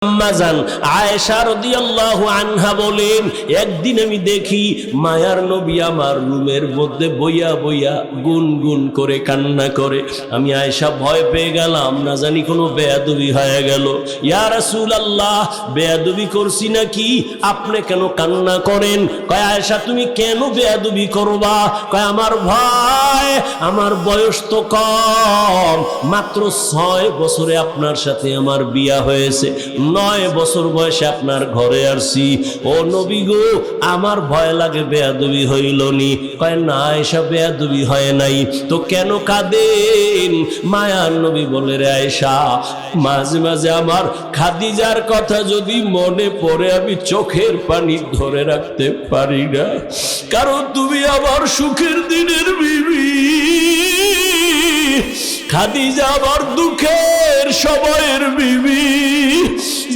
আম্মাজান আয়েশা রাদিয়াল্লাহু আনহা বলেন, একদিন আমি দেখি মায়ার নবী আমার রুমের মধ্যে বইয়া বইয়া গুনগুন করে কান্না করে। আমি আয়েশা ভয় পেয়ে গেলাম, না জানি কোনো বেয়াদবি হয়ে গেল। ইয়া রাসূলুল্লাহ, বেয়াদবি করছি নাকি? আপনি কেন কান্না করেন? কয় আয়েশা, তুমি কেন বেয়াদবি করবা? কয় আমার ভয়, আমার বয়স তো কম, মাত্র 6 বছরে আপনার সাথে আমার বিয়া হয়েছে, 9 বছর বয়সে আপনার ঘরে আসছি। ও নবী গো, আমার ভয় লাগে বেয়াদবি হইল নি। কয় না আয়েশা, বেয়াদবি হয় নাই। তো কেন কাঁদেন? মায়ার নবী বলে, রে আয়েশা, মাঝে মাঝে আমার খাদিজার কথা যদি মনে পড়ে আমি চোখের পানি ধরে রাখতে পারি না, কারণ তুমি আমার সুখের দিনের বিবি, খাদিজা আমার দুঃখের সময়ের বিবি।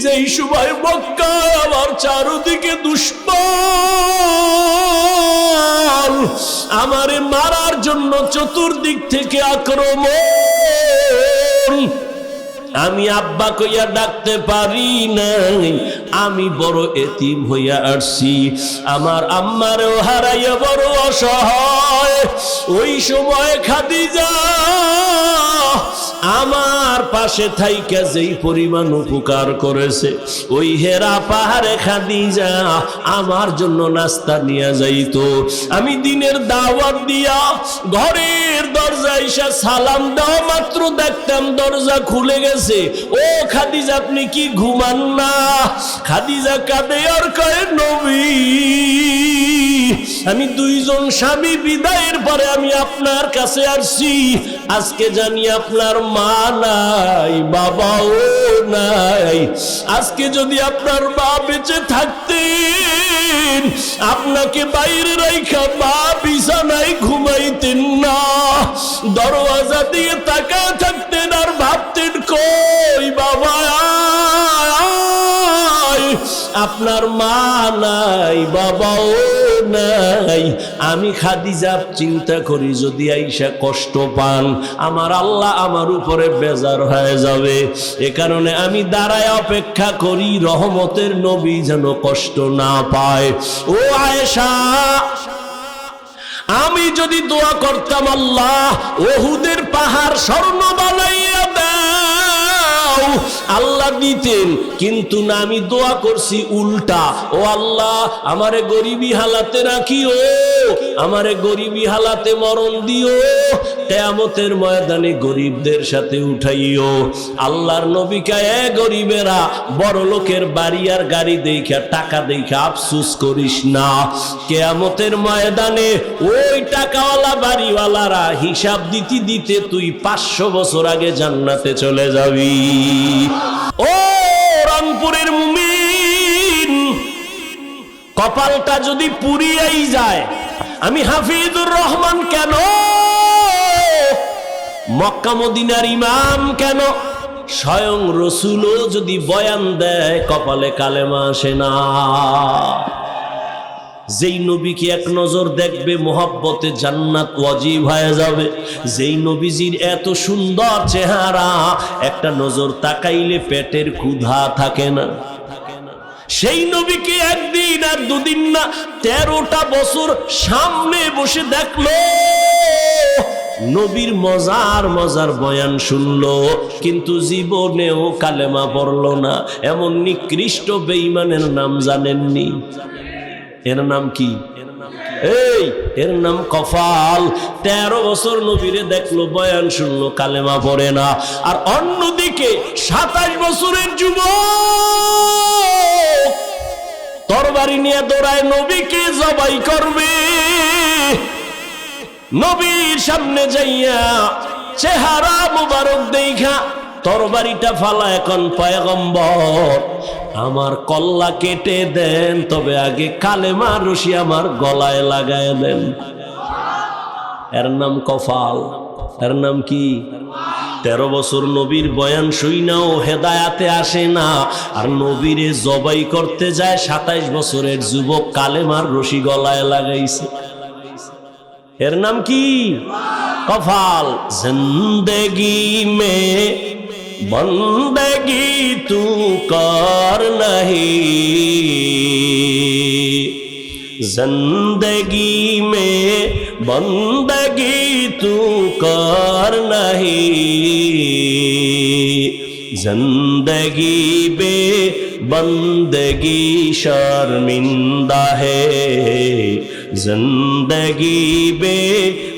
যেই সময় মক্কায় আমার চারদিকে দুশমন আমারে মারার জন্য চতুর্দিক থেকে আক্রমণ, আমি আব্বা কইয়া ডাকতে পারি নাই, আমি বড় এতিম হইয়া আসছি, আমার আম্মারেও হারাইয়া বড় অসহায়। ওই সময় খাদিজা আমার পাশে থাইকা যেই পরিমাণ উপকার করেছে, ওই হেরা পাহাড়ে খাদিজা আমার জন্য নাস্তা নিয়ে যাইতো। আমি দিনের দাওয়াত দিয়া ঘরের দরজা এসে সালাম দেওয়া মাত্র দেখতাম দরজা খুলে গেছে। ও খাদিজা, আপনি কি ঘুমান না? খাদিজা কাঁদে আর কয়, নবী, আমি 2 জন স্বামী বিদায়ের পরে আমি আপনার কাছে আসছি। আজকে জানি আপনার মা নাই, বাবাও নাই। আজকে যদি আপনার মা বেঁচে থাকতেন, আপনাকে বাইরে রাইখা মা বিছানায় ঘুমাইতেন না, দরওয়াজা দিয়ে তাকায় থাকতেন আর ভাবতেন, কই বাবা আপনার মা নাই, বাবাও নাই। আমি খাদিজা চিন্তা করি, যদি আইসা কষ্ট পান, আমার আল্লাহ আমার উপরে বেজার হয়ে যাবে। এ কারণে আমি দাঁড়ায় অপেক্ষা করি রহমতের নবী যেন কষ্ট না পায়। ও আয়েশা, আমি যদি দোয়া করতাম আল্লাহ ওহুদের পাহাড় স্বর্ণ বানাইয়া দাও, আল্লাহ দিতেন, কিন্তু না, আমি দোয়া করছি উল্টা। ও আল্লাহ, আমারে গরিবী হালাতে রাখিও, আমারে গরিবী হালাতে মরণ দিও, কিয়ামতের ময়দানে গরিবদের সাথে উঠাইও। আল্লাহর নবীকে, এ গরিবেরা, বড় লোকের বাড়ি আর গাড়ি দেখা, টাকা দেখা আফসোস করিস না, কিয়ামতের ময়দানে ওই টাকাওয়ালা বাড়িওয়ালারা হিসাব দিতে দিতে তুই 500 বছর আগে জান্নাতে চলে যাবি। ও রংপুরের মুমিন, কপালটা যদি পুড়িয়েই যায়, আমি হাফিজুর রহমান কেন, মক্কা মদিনার ইমাম কেন, স্বয়ং রসুলও যদি বয়ান দেয় কপালে কালেমা আসে না। যেই নবীকে এক নজর দেখবে মোহাব্বতে জান্নাত ওয়াজিব হয়ে যাবে। যেই নবীজির এত সুন্দর চেহারা, একটা নজর তাকাইলে পেটের ক্ষুধা থাকে না। সেই নবীকে একদিন আর 2 দিন না, 13টা বছর সামনে বসে দেখলো, নবীর মজার মজার বয়ান শুনলো, কিন্তু জীবনেও কালেমা পড়লো না। এমন নিকৃষ্ট বেঈমানের নাম জানেননি? এর নাম কি? এর নাম কফাল। 13 বছর নবীরে দেখলো, বয়ান শুনলো, কালেমা পড়ে না। আর অন্যদিকে 27 বছরের যুবক তরবারি নিয়ে দৌড়ায় নবীকে জবাই করবে। নবীর সামনে যাইয়া চেহারা মুবারক দেখা তরবারিটা ফালা, এখন পয়গম্বর আমার কল্লা কেটে দেন, তবে আগে কালেমা রশি আমার গলায় লাগায় দেন। এর নাম কফাল। এর নাম কি? 13 বছর নবীর বয়ান শুইনাও হেদায়াতে আসে না, আর নবীরে জবাই করতে যায় 27 বছরের যুবক, কালেমার রশি গলায় লাগাইছে। এর নাম কি? কফাল। জিন্দেগি মে बंदगी तू कर नहीं, जिंदगी में बंदगी तू कर नहीं, जिंदगी बे बंदगी शर्मिंदा है, जिंदगी बे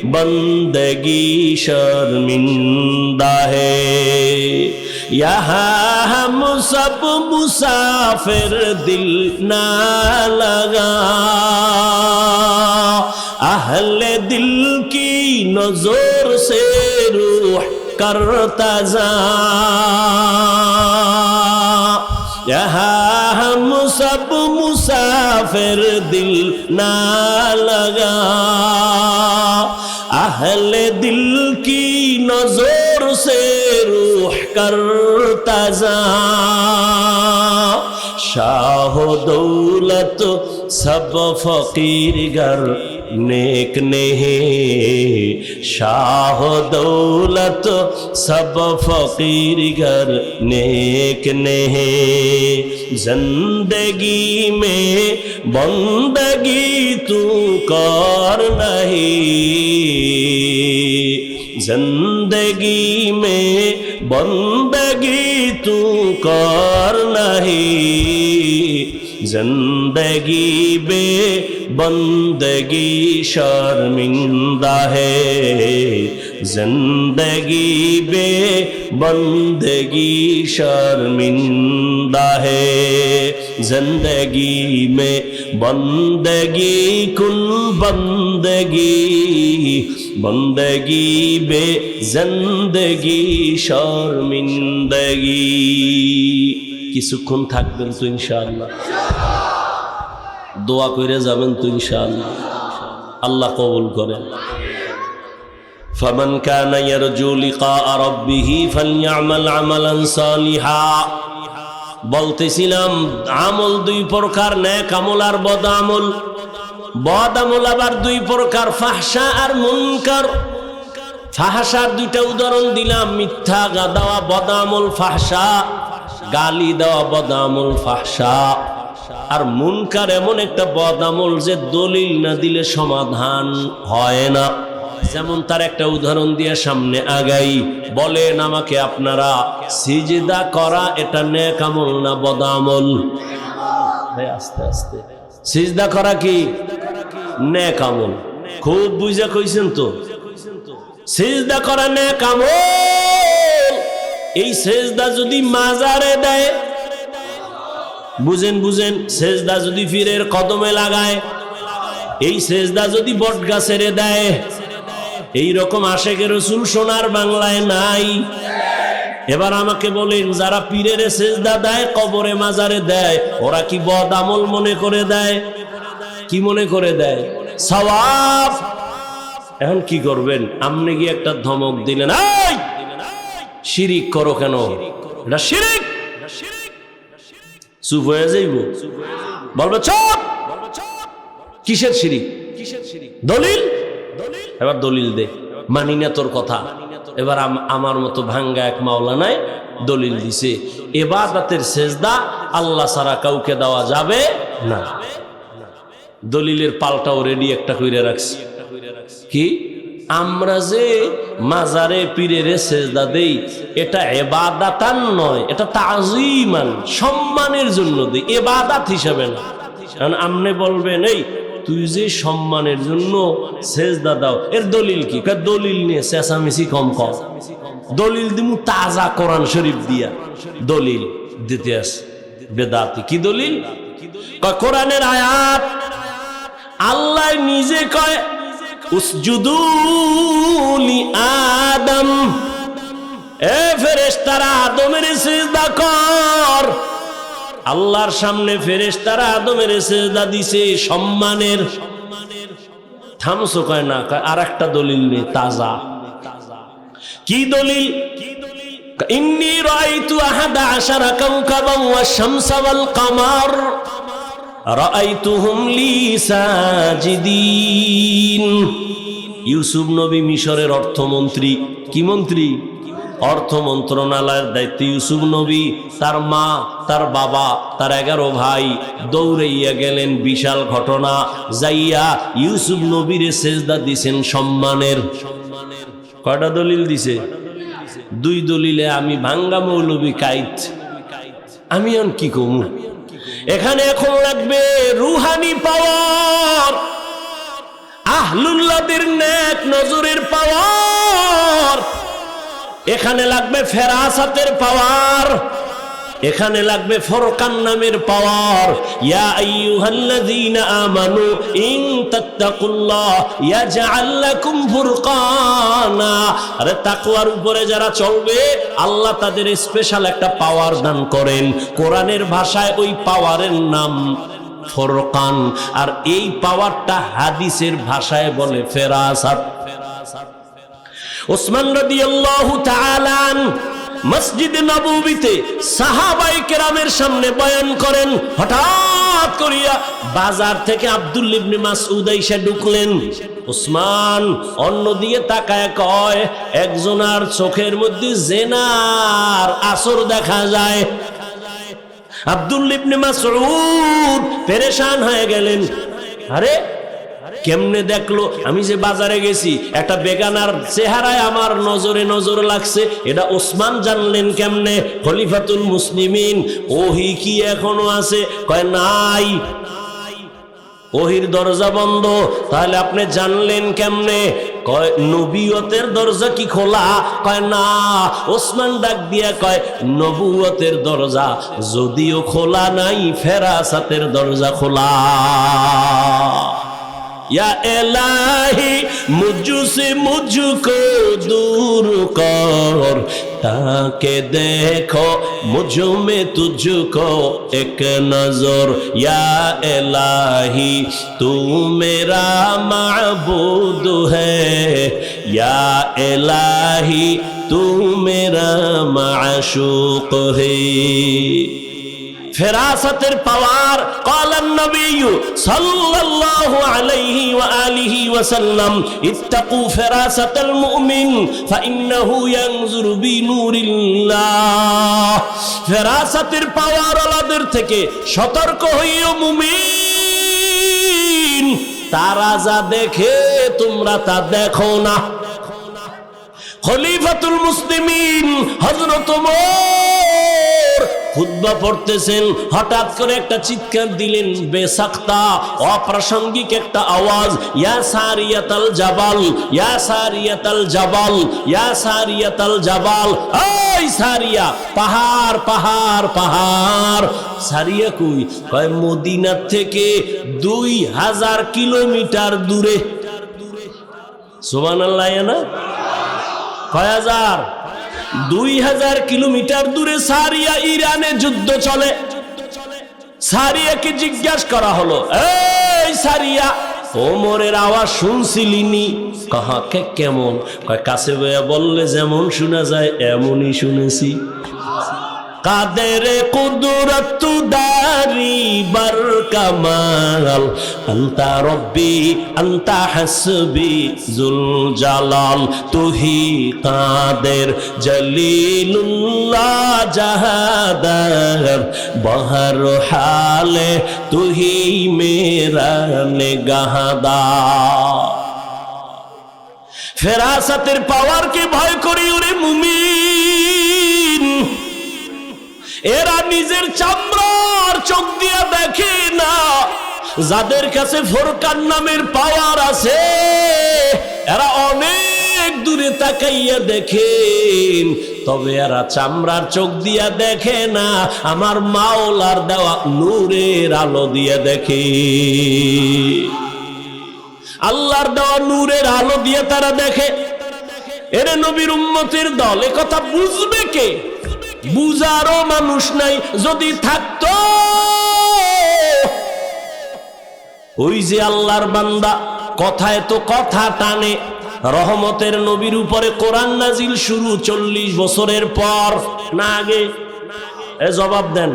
बंदगी शर्मिंदा है। यहाँ हम सब मुसाफिर दिल ना लगा, अहले दिल की नजर से रूह करता जा, यहाँ हम सब मुसाफिर दिल ना लगा, अहले दिल की नजर से रूह करता जा। शाह दौलत सब फकीर गर नेक नहीं, शाह दौलत सब फकीर गर नेक नहीं, जिंदगी में बंदगी तू कर नहीं, जिंदगी में बंदगी तू कर नहीं, जिंदगी बे बंदगी शर्मिंदा है, जिंदगी बे बंदगी शर्मिंदा है, जिंदगी में बंदगी कुल बंदगी, बंदगी बे जिंदगी शर्मिंदगी। কিছুক্ষণ থাকবেন তো ইনশাআল্লাহ, দোয়া করে যাবেন তো ইনশাআল্লাহ, আল্লাহ কবুল করেন। ফামান কানা ইয়ারজু লিকা রাব্বিহি ফালইআমাল আমালান সালিহা। বলতেছিলাম আমল দুই প্রকার, নেক আমল আর বদ আমল। বদ আমল আবার দুই প্রকার, ফাহশা আর মুনকার। ফাহশার দুইটা উদাহরণ দিলাম, মিথ্যা দেওয়া বদ আমল ফাহশা, গালি দেওয়া বদ আমল ফাহশা। আর মুনকার এমন একটা বদ আমল যে দলিল না দিলে সমাধান হয় না। যেমন তার একটা উদাহরণ দিয়ে সামনে আগাই। বলেন আমাকে আপনারা, সিজদা করা এটা নেক আমল না বদ আমল? আস্তে আস্তে, সিজদা করা কি নেক আমল? খুব বুঝা কইছেন তো, সিজদা করা নেক আমল। এই সেজদা যদি মাজারে দেয়, বুঝেন বুঝেন, সেজদা যদি পীরের কদমে লাগায়, এই সেজদা যদি বট গাছের দেয়, এই রকম আশেকে রসুল সোনার বাংলায় নাই। এবার আমাকে বলেন, যারা পীরের সেজদা দেয়, কবরে মাজারে দেয়, ওরা কি বদ আমল মনে করে দেয়? কি মনে করে দেয়? সওয়াব। এখন কি করবেন? আপনি গিয়ে একটা ধমক দিলেন, এই শিরিক করো কেন, এটা শিরিক। চুপ হয়ে যাইব, বলবে চুপ, কিসের শিরিক? দলিল। এবার দলিল দে, মানি না তোর কথা। এবার আমার মতো ভাঙ্গা এক মাওলানায় দলিল দিছে, ইবাদতের সেজদা আল্লাহ ছাড়া কাউকে দেওয়া যাবে না। দলিলের পাল্টাও রেডি একটা কইরা রাখছি। কি? আমরা যে মাজারে পীরের সেজদা দেই, এটা ইবাদাতান নয়, এটা তাজিমান, সম্মানের জন্য দেই, ইবাদত হিসাবে না। কারণ আপনি বলবেন, এই তুই যে সম্মানের জন্য সেজদা দাও, এর দলিল কি? দলিল নিয়ে চেঁচামেচি কম কম। দলিল দিমু তাজা কোরআন শরীফ দিয়া দলিল দিতে আছে বেদাতি। কি দলিল? কোরআনের আয়াত। আল্লাহ নিজে কয়, উসজুদু লি আদম, এ ফেরেশতারা আদমের সিজদা কর। আল্লাহর সামনে ফেরেশতারা আদমের সিজদা দিছে সম্মানের। থামসো কয় না, কয় আর একটা দলিল নেই তাজা। কি দলিল? ইন্নী রাআইতু আহাদা আশারা কাওকাবান ওয়াশ শামসা ওয়াল কামার রাআইতুহুম লি সাজিদিন। ইউসুফ নবী মিশরের অর্থমন্ত্রী। কি মন্ত্রী? অর্থ মন্ত্রণালয়ের দায়িত্ব ইউসুফ নবী, তার মা, তার বাবা, তার 11 ভাই দৌড়াইয়া গেলেন। বিশাল ঘটনা, যাইয়া ইউসুফ নবীরে সেজদা দিছেন সম্মানের। কয়টা দলিল দিছে? 2 দলিলে আমি ভাঙ্গা মৌলবী কাইত। আমি আর কি কমু? এখানে এখন লাগবে রুহানি পাওয়ার, আহলুল্লাহদের নেক নজরের পাওয়ার, এখানে লাগবে ফেরাসাতের পাওয়ার, এখানে লাগবে ফুরকান নামের পাওয়ার। ইয়া আইয়ুহাল্লাযীনা আমানু ইন তাত্তাকুল্লাহ ইয়াজআল লাকুম ফুরকানা। আরে তাকওয়ার উপরে যারা চলবে আল্লাহ তাদের স্পেশাল একটা পাওয়ার দান করেন। কোরআনের ভাষায় ওই পাওয়ারের নাম ফুরকান, আর এই পাওয়ারটা হাদিসের ভাষায় বলে ফেরাসাত। ওসমান রাদিয়াল্লাহু তাআলা আনহু মসজিদে নববীতে সাহাবায়ে কেরামের সামনে বয়ান করেন। হঠাৎ করিয়া বাজার থেকে আব্দুল্লাহ ইবনে মাসউদ এসে ঢুকলেন। ওসমান অন্যদিকে তাকায় কয়, একজনার চোখের মধ্যে জিনার আসর দেখা যায়। আব্দুল্লাহ ইবনে মাসউদ পেরেশান হয়ে গেলেন। আরে কেমনে দেখলো? আমি যে বাজারে গেছি একটা বেগানার চেহারায় আমার নজরে লাগছে, এটা ওসমান জানলেন কেমনে? খলিফাতুল মুসলিমিন, ওহি কি এখনো আছে? কয় নাই, ওহির দরজা বন্ধ। তাহলে আপনি জানলেন কেমনে? কয় নবুয়তের দরজা কি খোলা? কয় না। ওসমান ডাক দিয়া কয়, নবুয়তের দরজা যদিও খোলা নাই, ফেরাসাতের দরজা খোলা। या इलाही मुझसे मुझको दूर कर, ताके देखो मुझ में तुझको एक नजर। या इलाही तू मेरा माबूद है, या इलाही तू मेरा माशूक है। ফেরাসাতের পাওয়ার। ক্বালান নবী সাল্লাল্লাহু আলাইহি ওয়া আলিহি ওয়া সাল্লাম, ইত্তাকু ফেরাসাতাল মুমিন ফাইন্নাহু ইয়ানজুরু বিনুরিল্লাহ। ফেরাসাতের পাওয়ার আলাদের থেকে সতর্ক হইও মুমিন, তারা যা দেখে তোমরা তা দেখো না। খলিফাতুল মুসলিমিন হযরত ওমর খুতবা পড়তেছেন, হঠাৎ করে একটা চিৎকার দিলেন, বেসাক্তা অপ্রাসঙ্গিক একটা আওয়াজ, ইয়া সারিয়াতাল জাবাল, ইয়া সারিয়াতাল জাবাল, ইয়া সারিয়াতাল জাবাল। এই সারিয়া, পাহাড় পাহাড় পাহাড়। সারিয়া কই? কয় মদিনা থেকে 2000 কিলোমিটার দূরে। সুবহানাল্লাহ। না কয় হাজার? 2000 কিলোমিটার দূরে সারিয়া। ইরানে যুদ্ধ চলে। সারিয়াকে জিজ্ঞাসা করা হলো, এই সারিয়া, ওমরের আওয়াজ শুনছিলিনি? কাহাকে কেমন? কয় কাছে বইয়া বললে যেমন শোনা যায় এমনই শুনেছি। কাদের কুদরত দারি বার কামাল, আনতা রব্বি আনতা হাসবি জুল জালাল। তুহি কাদের জলিলুল্লাহ জাহাদার, বহর হালে তুহি মেরা নিগাহদার। ফেরাসাতের পাওয়ারকে ভয় করি ওরে মুমিন। এরা নিজের চামড়ার চোখ দিয়া দেখে না। যাদের কাছে ফুরকান নামের পাওয়ার আছে এরা অনেক দূরে তাকাইয়া দেখেন, তবে এরা চামড়ার চোখ দিয়া দেখে না, আমার মাওলার দেওয়া নূরের আলো দিয়া দেখে। আল্লাহর দেওয়া নূরের আলো দিয়ে তারা দেখে। এরে নবীর উম্মতের দল, এ কথা বুঝবে কে? বুঝারও মানুষ নাই। যদি থাকতো, ওই যে আল্লাহর বান্দা কথায় তো কথা টানে। রহমতের নবীর উপরে কোরআন নাজিল শুরু 40 বছরের পর না আগে? এ জবাব দেন।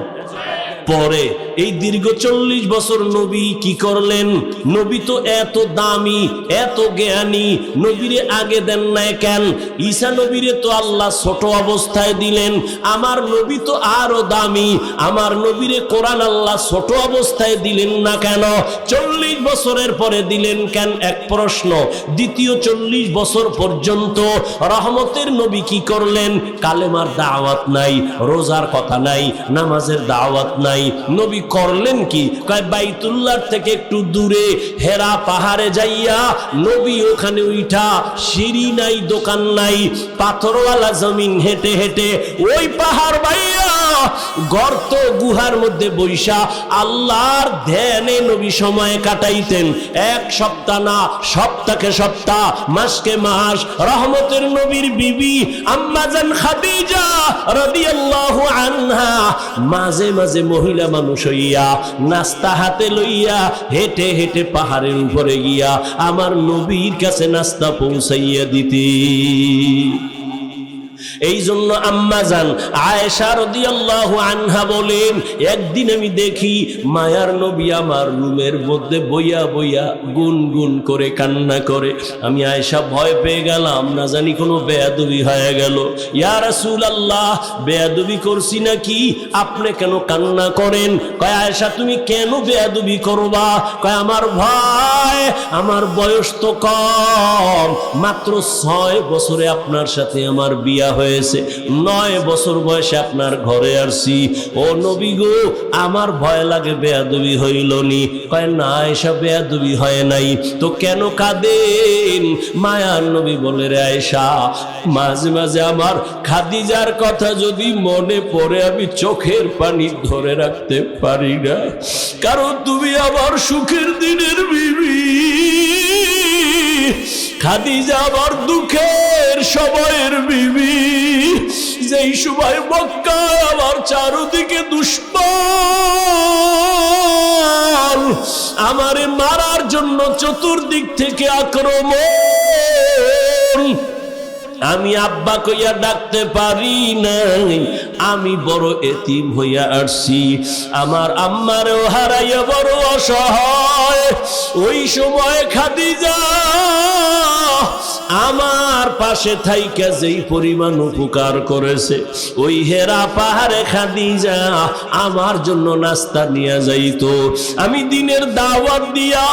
পরে এই দীর্ঘ 40 বছর নবী কি করলেন? নবী তো এত দামি, এত জ্ঞানী, নবীরে আগে দেন নাই কেন? ঈসা নবীরে তো আল্লাহ ছোট অবস্থায় দিলেন, আমার নবী তো আরো দামি, আমার নবীরে কোরআন আল্লাহ ছোট অবস্থায় দিলেন না কেন? 40 বছরের পরে দিলেন কেন? এক প্রশ্ন। দ্বিতীয় 40 বছর পর্যন্ত রহমতের নবী কি করলেন? কালেমার দাওয়াত নাই, রোজার কথা নাই, নামাজের দাওয়াত নাই। নবী করলেন কি? কয় বাইতুল্লাহ থেকে একটু দূরে হেরা পাহাড়ে যাইয়া নবী ওখানে উঠা, সিঁড়ি নাই, দোকান নাই, পাথরওয়ালা জমিন হেঁটে হেঁটে ওই পাহাড় বাইয়া গর্ত গুহার মধ্যে বৈশা আল্লাহর ধ্যানে নবী সময় কাটাইতেন। এক সপ্তাহ না, সপ্তাহকে সপ্তাহ, মাসকে মাস। রহমতের নবীর বিবি আম্মা জান খাদিজা রাদিয়াল্লাহু আনহা মাঝে মাঝে মহিলা মানুষ হইয়া নাস্তা হাতে লইয়া হেঁটে হেঁটে পাহাড়ের উপরে গিয়া আমার নবীর কাছে নাস্তা পৌঁছাইয়া দিতে। এই জন্য আম্মা জান আয়েশা রাদিয়াল্লাহু আনহা বলেন, একদিন আমি দেখি মায়ার নবী আমার রুমের মধ্যে বইয়া বইয়া গুনগুন করে কান্না করে। আমি আয়েশা ভয় পেয়ে গেলাম, না জানি কোনো বেয়াদবি হয়ে গেল। ইয়া রাসূলুল্লাহ, বেয়াদবি করছি নাকি? আপনি কেন কান্না করেন? কয় আয়েশা তুমি কেন বেয়াদবি করবা? কয় আমার ভয়, আমার বয়স তো কম, মাত্র 6 বছরে আপনার সাথে আমার বিয়া হয়েছে, 9 বছর বয়সে আপনার ঘরে আসছি। ও নবী গো, আমার ভয় লাগে বেয়াদবি হইল নি? কয় না আয়েশা, বেয়াদবি হয় নাই। তো কেন কাঁদেন? মায়ার নবী বলে, রে আয়েশা, মাঝে মাঝে আমার খাদিজার কথা যদি মনে পড়ে আমি চোখের পানি ধরে রাখতে পারি না, কারণ তুমি আমার সুখের দিনের বিবি, খাদিজা আমার দুঃখের সময়ের বিবি। যেই সময় মক্কায় আমার চারদিকে দুশমন আমারে মারার জন্য চতুর্দিক থেকে আক্রমণ, আমি আব্বা কইয়া ডাকতে পারি নাই, আমি বড় এতিম হইয়া আসছি, আমার আম্মারেও হারাইয়া বড় অসহায়। ওই সময় খাদিজা আমার পাশে থাইকা যেই পরিমাণ উপকার করেছে, ওই হেরা পাহাড়ে খাদিজা আমার জন্য নাস্তা নিয়ে যাইতো। আমি দিনের দাওয়াত দিয়া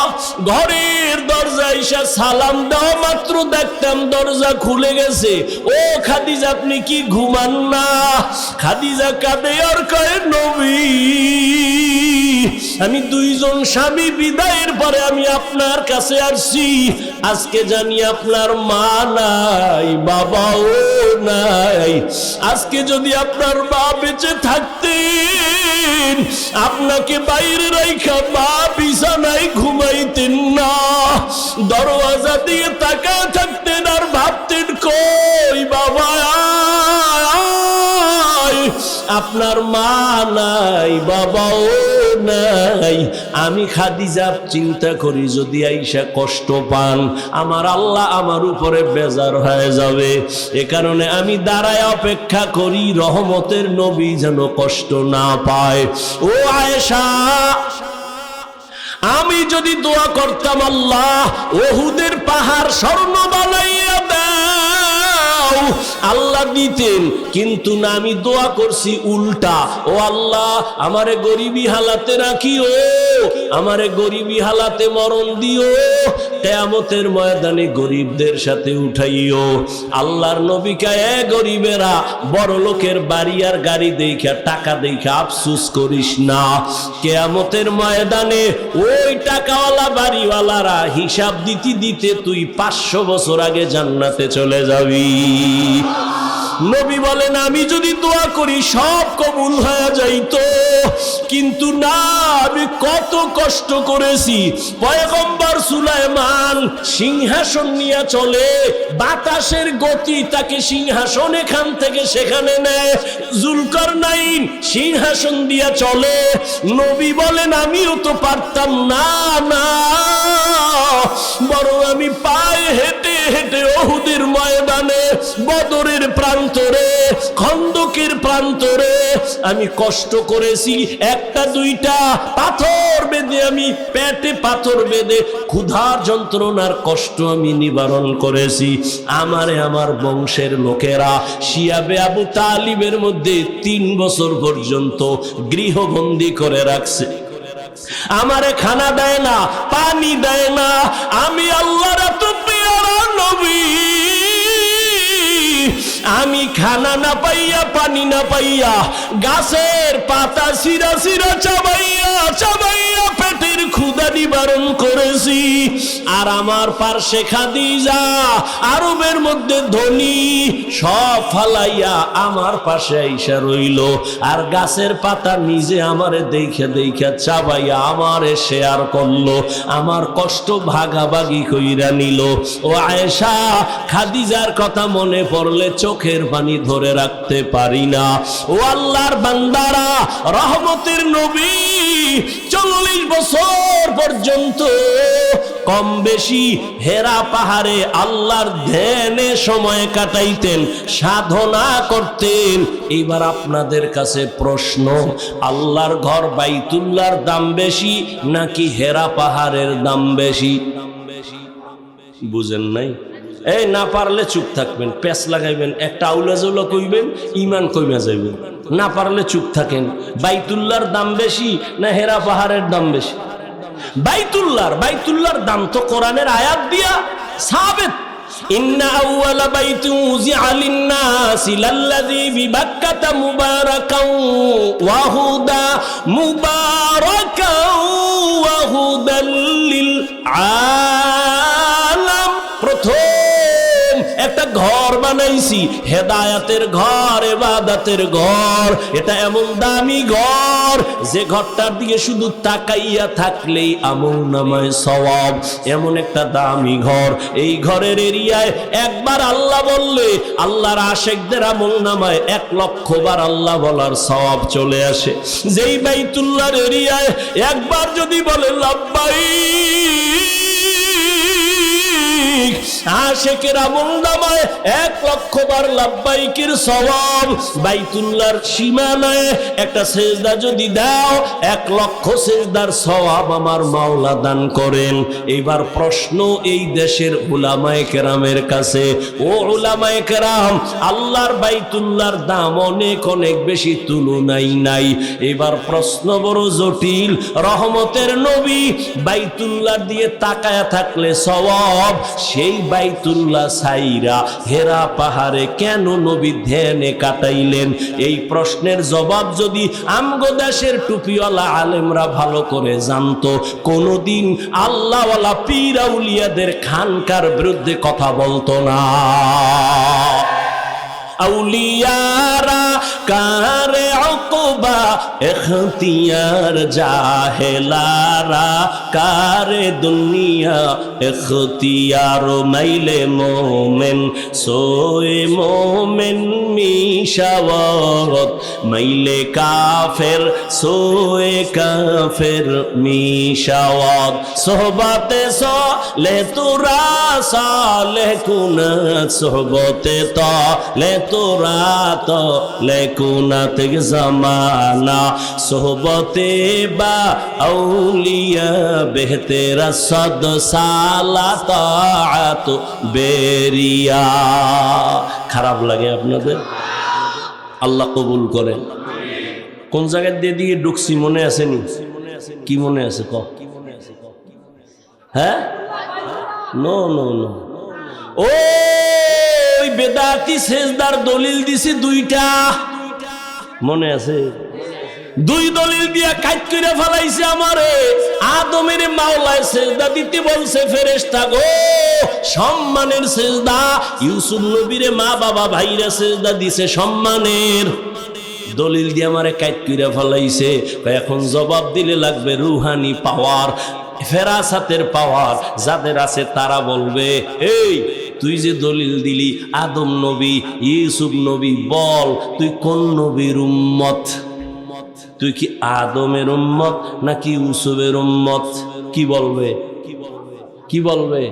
ঘরের দরজা এসে সালাম দেওয়া মাত্র দেখতাম দরজা খুলে গেছে। ও খাদিজা, আপনি কি ঘুমান না? খাদিজা কাঁদে আর কয়, নবী, আমি 2 জন স্বামী বিদায়ের পরে আমি আপনার কাছে আসছি। আজকে জানি আপনার মা নাই, বাবাও নাই। আজকে যদি আপনার মা বেঁচে থাকতেন, আপনাকে বাইরে রাইখা মা বিছানায় ঘুমাইতেন না, দরওয়াজা দিয়ে তাকায় থাকতেন আর ভাবতেন, কই বাবা, আপনার মা নাই, বাবাও নাই। আমি খাদিজা চিন্তা করি, যদি আইসা কষ্ট পান, আমার আল্লাহ আমার উপরে বেজার হয়ে যাবে। এ কারণে আমি দাঁড়ায় অপেক্ষা করি রহমতের নবী যেন কষ্ট না পায়। ও আয়েশা, আমি যদি দোয়া করতাম আল্লাহ ওহুদের পাহাড় স্বর্ণ বানাইয়া দাও, আল্লাহ দিতেন, কিন্তু না, আমি দোয়া করছি উল্টা। ও আল্লাহ, আমারে গরিবী হালাতে রাখিও, আমারে গরিবী হালাতে মরণ দিও, কিয়ামতের ময়দানে গরিবদের সাথে উঠাইও। আল্লাহর নবী কয়, এ গরিবেরা, বড় লোকের বাড়ি আর গাড়ি দেখা, টাকা দেখা আফসোস করিস না। কিয়ামতের ময়দানে ওই টাকাওয়ালা বাড়িওয়ালারা হিসাব দিতে দিতে তুই 500 বছর আগে জান্নাতে চলে যাবি। নবী বলেন, আমি যদি দোয়া করি সব কবুল হয়ে যাইতো, কিন্তু না, আমি কত কষ্ট করেছি। পয়গম্বর সুলাইমান সিংহাসন নিয়ে চলে, বাতাসের গতি তাকে সিংহাসন এখান থেকে সেখানে নেয়। জুলকারনাইন সিংহাসন দিয়ে চলে। নবী বলেন আমিও তো পারতাম না, না, বরং আমি পায়ে হেঁটে হেঁটে ওহুদের ময়দানে, বদরের প্রান্তরে, খন্দকের প্রান্তরে আমি কষ্ট করেছি। একটা দুইটা পাথর বেঁধে, আমি পেটে পাথর বেঁধে ক্ষুধার যন্ত্রণার কষ্ট আমি নিবারণ করেছি। আমারে আমার বংশের লোকেরা শিয়াবে আবু তালিবের মধ্যে 3 বছর পর্যন্ত গৃহবন্দী করে রাখছে। আমারে খানা দেয় না, পানি দেয় না। আমি আল্লাহর এত পেয়ারা নবী, আমি খানা না পাইয়া, পানি না পাইয়া, গাছের পাতা সিরা সিরা চাবাইয়া চাবাইয়া পেটের ক্ষুধা নিবারণ করেছি। আর আমার পার্শ্বে খাদিজা, আরবের মধ্যে ধনী, সব ফালাইয়া আমার পাশে আইসা রইল। আর গাছের পাতা নিজে আমারে দেখে দেখে চাবাইয়া আমারে শেয়ার করলো, আমার কষ্ট ভাগাভাগি কইরা নিল। ও আয়েশা, খাদিজার কথা মনে পড়লে চোখের পানি ধরে রাখতে পারি না। ও আল্লাহর বান্দারা, রহমতের নবী 40 বছর পর্যন্ত কম বেশি হেরা পাহাড়ে আল্লাহর ধ্যানে সময় কাটাইতেন, সাধনা করতেন। এবার আপনাদের কাছে প্রশ্ন, আল্লাহর ঘর বাইতুল্লাহর দাম বেশি নাকি হেরা পাহাড়ের দাম বেশি? বুঝেন নাই? এই না পারলে চুপ থাকবেন, পেঁচ লাগাইবেন, একটা আউলা জৌলা কইবেন, ইমান কইমা যাইবেন। না পারলে চুপ থাকেন। বাইতুল্লাহর দাম বেশি না হেরা পাহাড়ের দাম বেশি? বাইতুল্লাহর দাম তো কোরআনের আয়াত দিয়া সাবিত। ইন্না আউওয়ালা বাইতুন উযিআ লিন-নাসি লাল্লাযী বিবাক্কাতা মুবারাকাও ওয়া হুদা মুবারাকাও ওয়া হুদাল লিল আলাম। প্রথম একটা ঘর বানাইছি, হেদায়াতের ঘর, ইবাদতের ঘর। এটা এমন দামি ঘর যে ঘরটার দিকে শুধু তাকাইয়া থাকলেই আমলনামায় সওয়াব। এমন একটা দামি ঘর। এই ঘরের এরিয়ায় একবার আল্লাহ বললে আল্লাহর আশিকদের আমলনামায় 1 লক্ষ বার আল্লাহ বলার সওয়াব চলে আসে। যেই বাইতুল্লাহর এরিয়ায় একবার যদি বলে লাব্বাইক, আশিকের আমলনামায় 1 লক্ষ বার লাব্বাইকের সওয়াব। বাইতুল্লাহর সীমানায় একটা সেজদা যদি দাও, 1 লক্ষ সেজদার সওয়াব আমার মাওলা দান করেন। এবার প্রশ্ন এই দেশের উলামায়ে কেরামের কাছে, ও উলামায়ে কেরাম, আল্লাহর বাইতুল্লাহর দাম অনেক অনেক বেশি, তুলনাই নাই। এবার প্রশ্ন বড় জটিল। রহমতের নবী বাইতুল্লাহ দিয়ে তাকায়া থাকলে সওয়াব, সেই বাইতুল্লাহ সাইরা হেরা পাহাড়ে কেন নবী ধ্যানে কাটাইলেন? এই প্রশ্নের জবাব যদি আমগো দেশের টুপিওয়ালা আলেমরা ভালো করে জানতো, কোনোদিন আল্লাহওয়ালা পীর আউলিয়াদের খানকার বিরুদ্ধে কথা বলতো না। আউলিয়ারা কারে উকবা ইখতিয়ার, জাহেলারা কারে দুনিয়া ইখতিয়ার। মাইলে মোমেন সোয়ে মোমেন মিশাওয়াত, মাইলে কাফের সোয়ে কাফের মিশাওয়াত। সোহবতে সলে তোরা সালে কুনাত, সোহবতে তলে তোরা তো লেকুনাত জমানা। সোহবতে বা আউলিয়া বেহতেরা সদ সালা তাআত বেরিয়া। খারাপ লাগে আপনাদের? আল্লাহ কবুল করেন। কোন জায়গায় দিয়ে ঢুকছি মনে আসেনি? কি মনে আছে ক? হ্যাঁ, নো নো নো, ওই বেদাতি সেজদার দলিল দিছি 2টা, মনে আছে? 2 দলিল দিয়া কাট করে ফেলাইছে আমারে। আদমের মাওলায় সেজদা দিতে বলছে ফেরেশতা গো, সম্মানের সেজদা। ইউসুফ নবীরে মা বাবা ভাইরা সেজদা দিছে সম্মানের। দলিল দিয়ে আমারে কাইট কইরা ফলাইছে। এখন জবাব দিলে লাগবে রুহানি পাওয়ার, ফেরাসাতের পাওয়ার যাদের আছে তারা বলবে, এই তুই যে দলিল দিলি আদম নবী, ইউসুফ নবী, বল তুই কোন নবীর উম্মত? তুই কি আদমের উম্মত নাকি ইউসুফের উম্মত? কি বলবে? কি বলবে?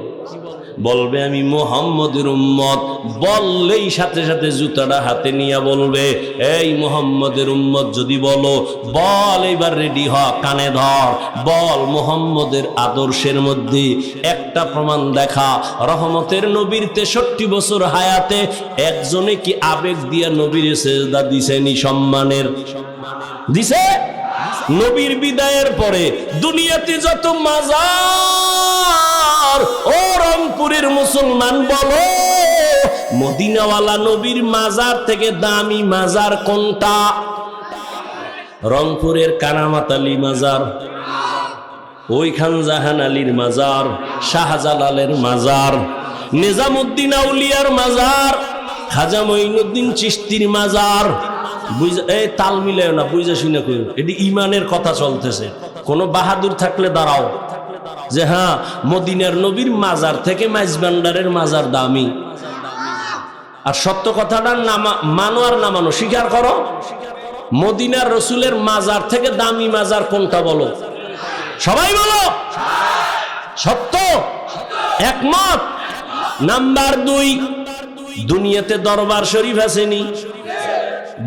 বলবে আমি মুহাম্মদের উম্মত। বললেই সাথে সাথে জুতাটা হাতে নিয়ে বলবে, এই মুহাম্মদের উম্মত যদি বলো, বল এইবার রেডি হ, কানে ধর, বল মুহাম্মদের আদর্শের মধ্যে একটা প্রমাণ দেখা। রহমতের নবীর 63 বছর হায়াতে একজনে কি আবেগ দিয়া নবীর সেজদা দিছেনি? সম্মানের দিছে? নবীর বিদায়ের পরে দুনিয়াতে যত মাজার, ও রংপুরের মুসলমান বলো, মদিনাওয়ালা নবীর মাজার থেকে দামি মাজার কোনটা? রংপুরের কারামাত আলী মাজার, ওই খান জাহান আলীর মাজার, শাহজালালের মাজার, নিজামুদ্দিন আউলিয়ার মাজার, খাজা মঈনুদ্দিন চিশতির মাজার। এই তাল মিলায় না, বুঝা শুনে কই, এটি ইমানের কথা চলতেছে। কোন বাহাদুর থাকলে দাঁড়াও যে হ্যাঁ মদিনার নবীর মাজার থেকে মাইজবান্ডারের মাজার দামি। আর সত্য কথাটা মানো আর না মানো স্বীকার করো। মদিনার রসুলের মাজার থেকে দামি মাজার কোনটা বলো? সবাই বলো সত্য, একমত। নাম্বার 2, দুনিয়াতে দরবার শরীফ আসেনি?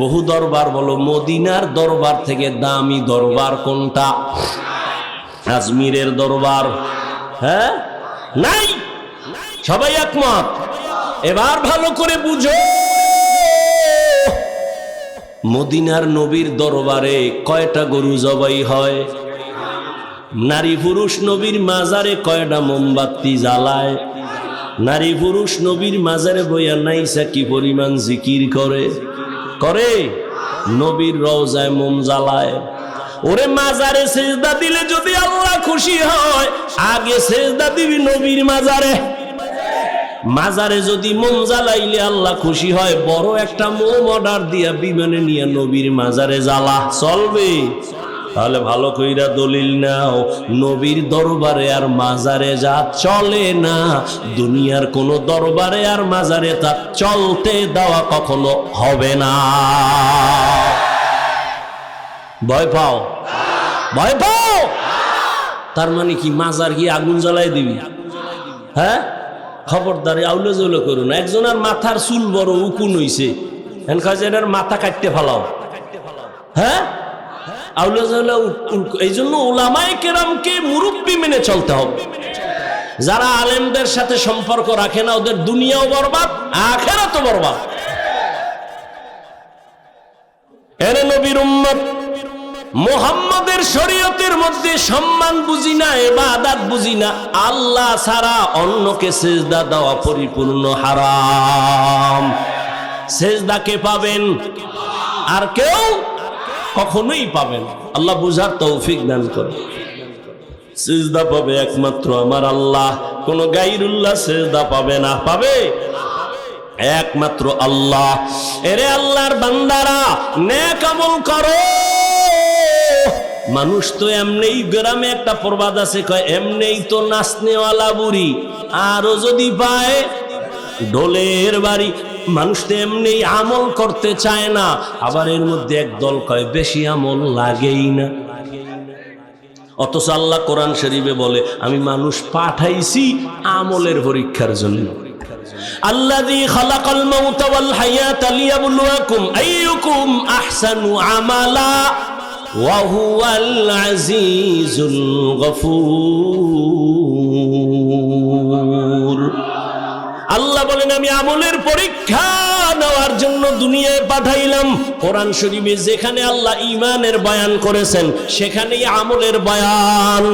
বহু দরবার, বলো মদিনার দরবার থেকে দামি দরবার কোনটা? আজমিরের দরবার? হ্যাঁ, নাই। সবাই একমত। এবার ভালো করে বুঝো, মদিনার নবীর দরবারে কয়টা গরু জবাই হয়? নারী পুরুষ নবীর মাজারে কয়টা মোমবাতি জ্বালায়? নারী পুরুষ নবীর মাজারে বইয়া নাইসা কি পরিমাণ জিকির করে? নবীর রওজায় মোম জ্বালায়। ওরে মাজারে সেজদা দিলে যদি আল্লাহ খুশি হয়, আগে সেজদা দিবি নবীর মাজারে। মাজারে যদি মোম জ্বালাইলে আল্লাহ খুশি হয়, বড় একটা মোম অর্ডার দিয়া বিমানে নিয়ে নবীর মাজারে জ্বালা, চলবে? তাহলে ভালো কইরা দলিল নাও, নবীর দরবারে আর মাজারে যা চলে না, দুনিয়ার কোন দরবারে আর মাজারে তা চলতে দেওয়া কখনো হবে না। ভয় পাও? ভয় পাও? তার মানে কি মাজার কি আগুন জ্বালাই দিবি? হ্যাঁ, খবরদারি আউলে জৌলে করো না। একজনের মাথার চুল বড় উকুন হইছে, এর মাথা কাটতে ফেলাও। হ্যাঁ, আউলে জৌলে। এই জন্য উলামায়ে কেরামকে মুরব্বি মেনে চলতে হবে। যারা আলেমদের সাথে সম্পর্ক রাখে না, ওদের দুনিয়াও বরবাদ, আখিরাতও বরবাদ। এরে নবীর উম্মত, মুহাম্মাদের শরীয়তের মধ্যে সম্মান বুঝি না, ইবাদত বুঝি না, আল্লাহ ছাড়া অন্যকে সিজদা দেওয়া পরিপূর্ণ হারাম। সিজদা কে পাবেন? আর কেউ কখনোই পাবেন। আল্লাহ বুঝার তৌফিক দান করে। সিজদা পাবে একমাত্র আমার আল্লাহ, কোন গায়রুল্লাহ সিজদা পাবে না। পাবে একমাত্র আল্লাহ। এরে আল্লাহর বান্দারা, নেক আমল করো। মানুষ তো এমনি, গ্রামে একটা প্রবাদ আছে, কয় এমনি তো নাচনেওয়ালা বুড়ি, আরো যদি পায় ঢোলের বাড়ি। মানুষ তো এমনি আমল করতে চায় না, আবার এর মধ্যে একদল কয় বেশি আমল লাগেই না। অথচ আল্লাহ কোরআন শরীফে বলে, আমি মানুষ পাঠাইছি আমলের পরীক্ষার জন্য। আল্লাযী খালাকাল মাউতা ওয়াল হায়াতা লিয়াবলুয়াকুম আইয়ুকুম আহসানু আমালা ওয়া হুয়াল আজিজুল গফুর। আল্লাহ বলেন, আমি আমলের পরীক্ষা নেওয়ার জন্য দুনিয়ায় পাঠাইলাম। কোরআন শরীফে যেখানে আল্লাহ ঈমানের বয়ান করেছেন, সেখানেই আমলের বয়ান।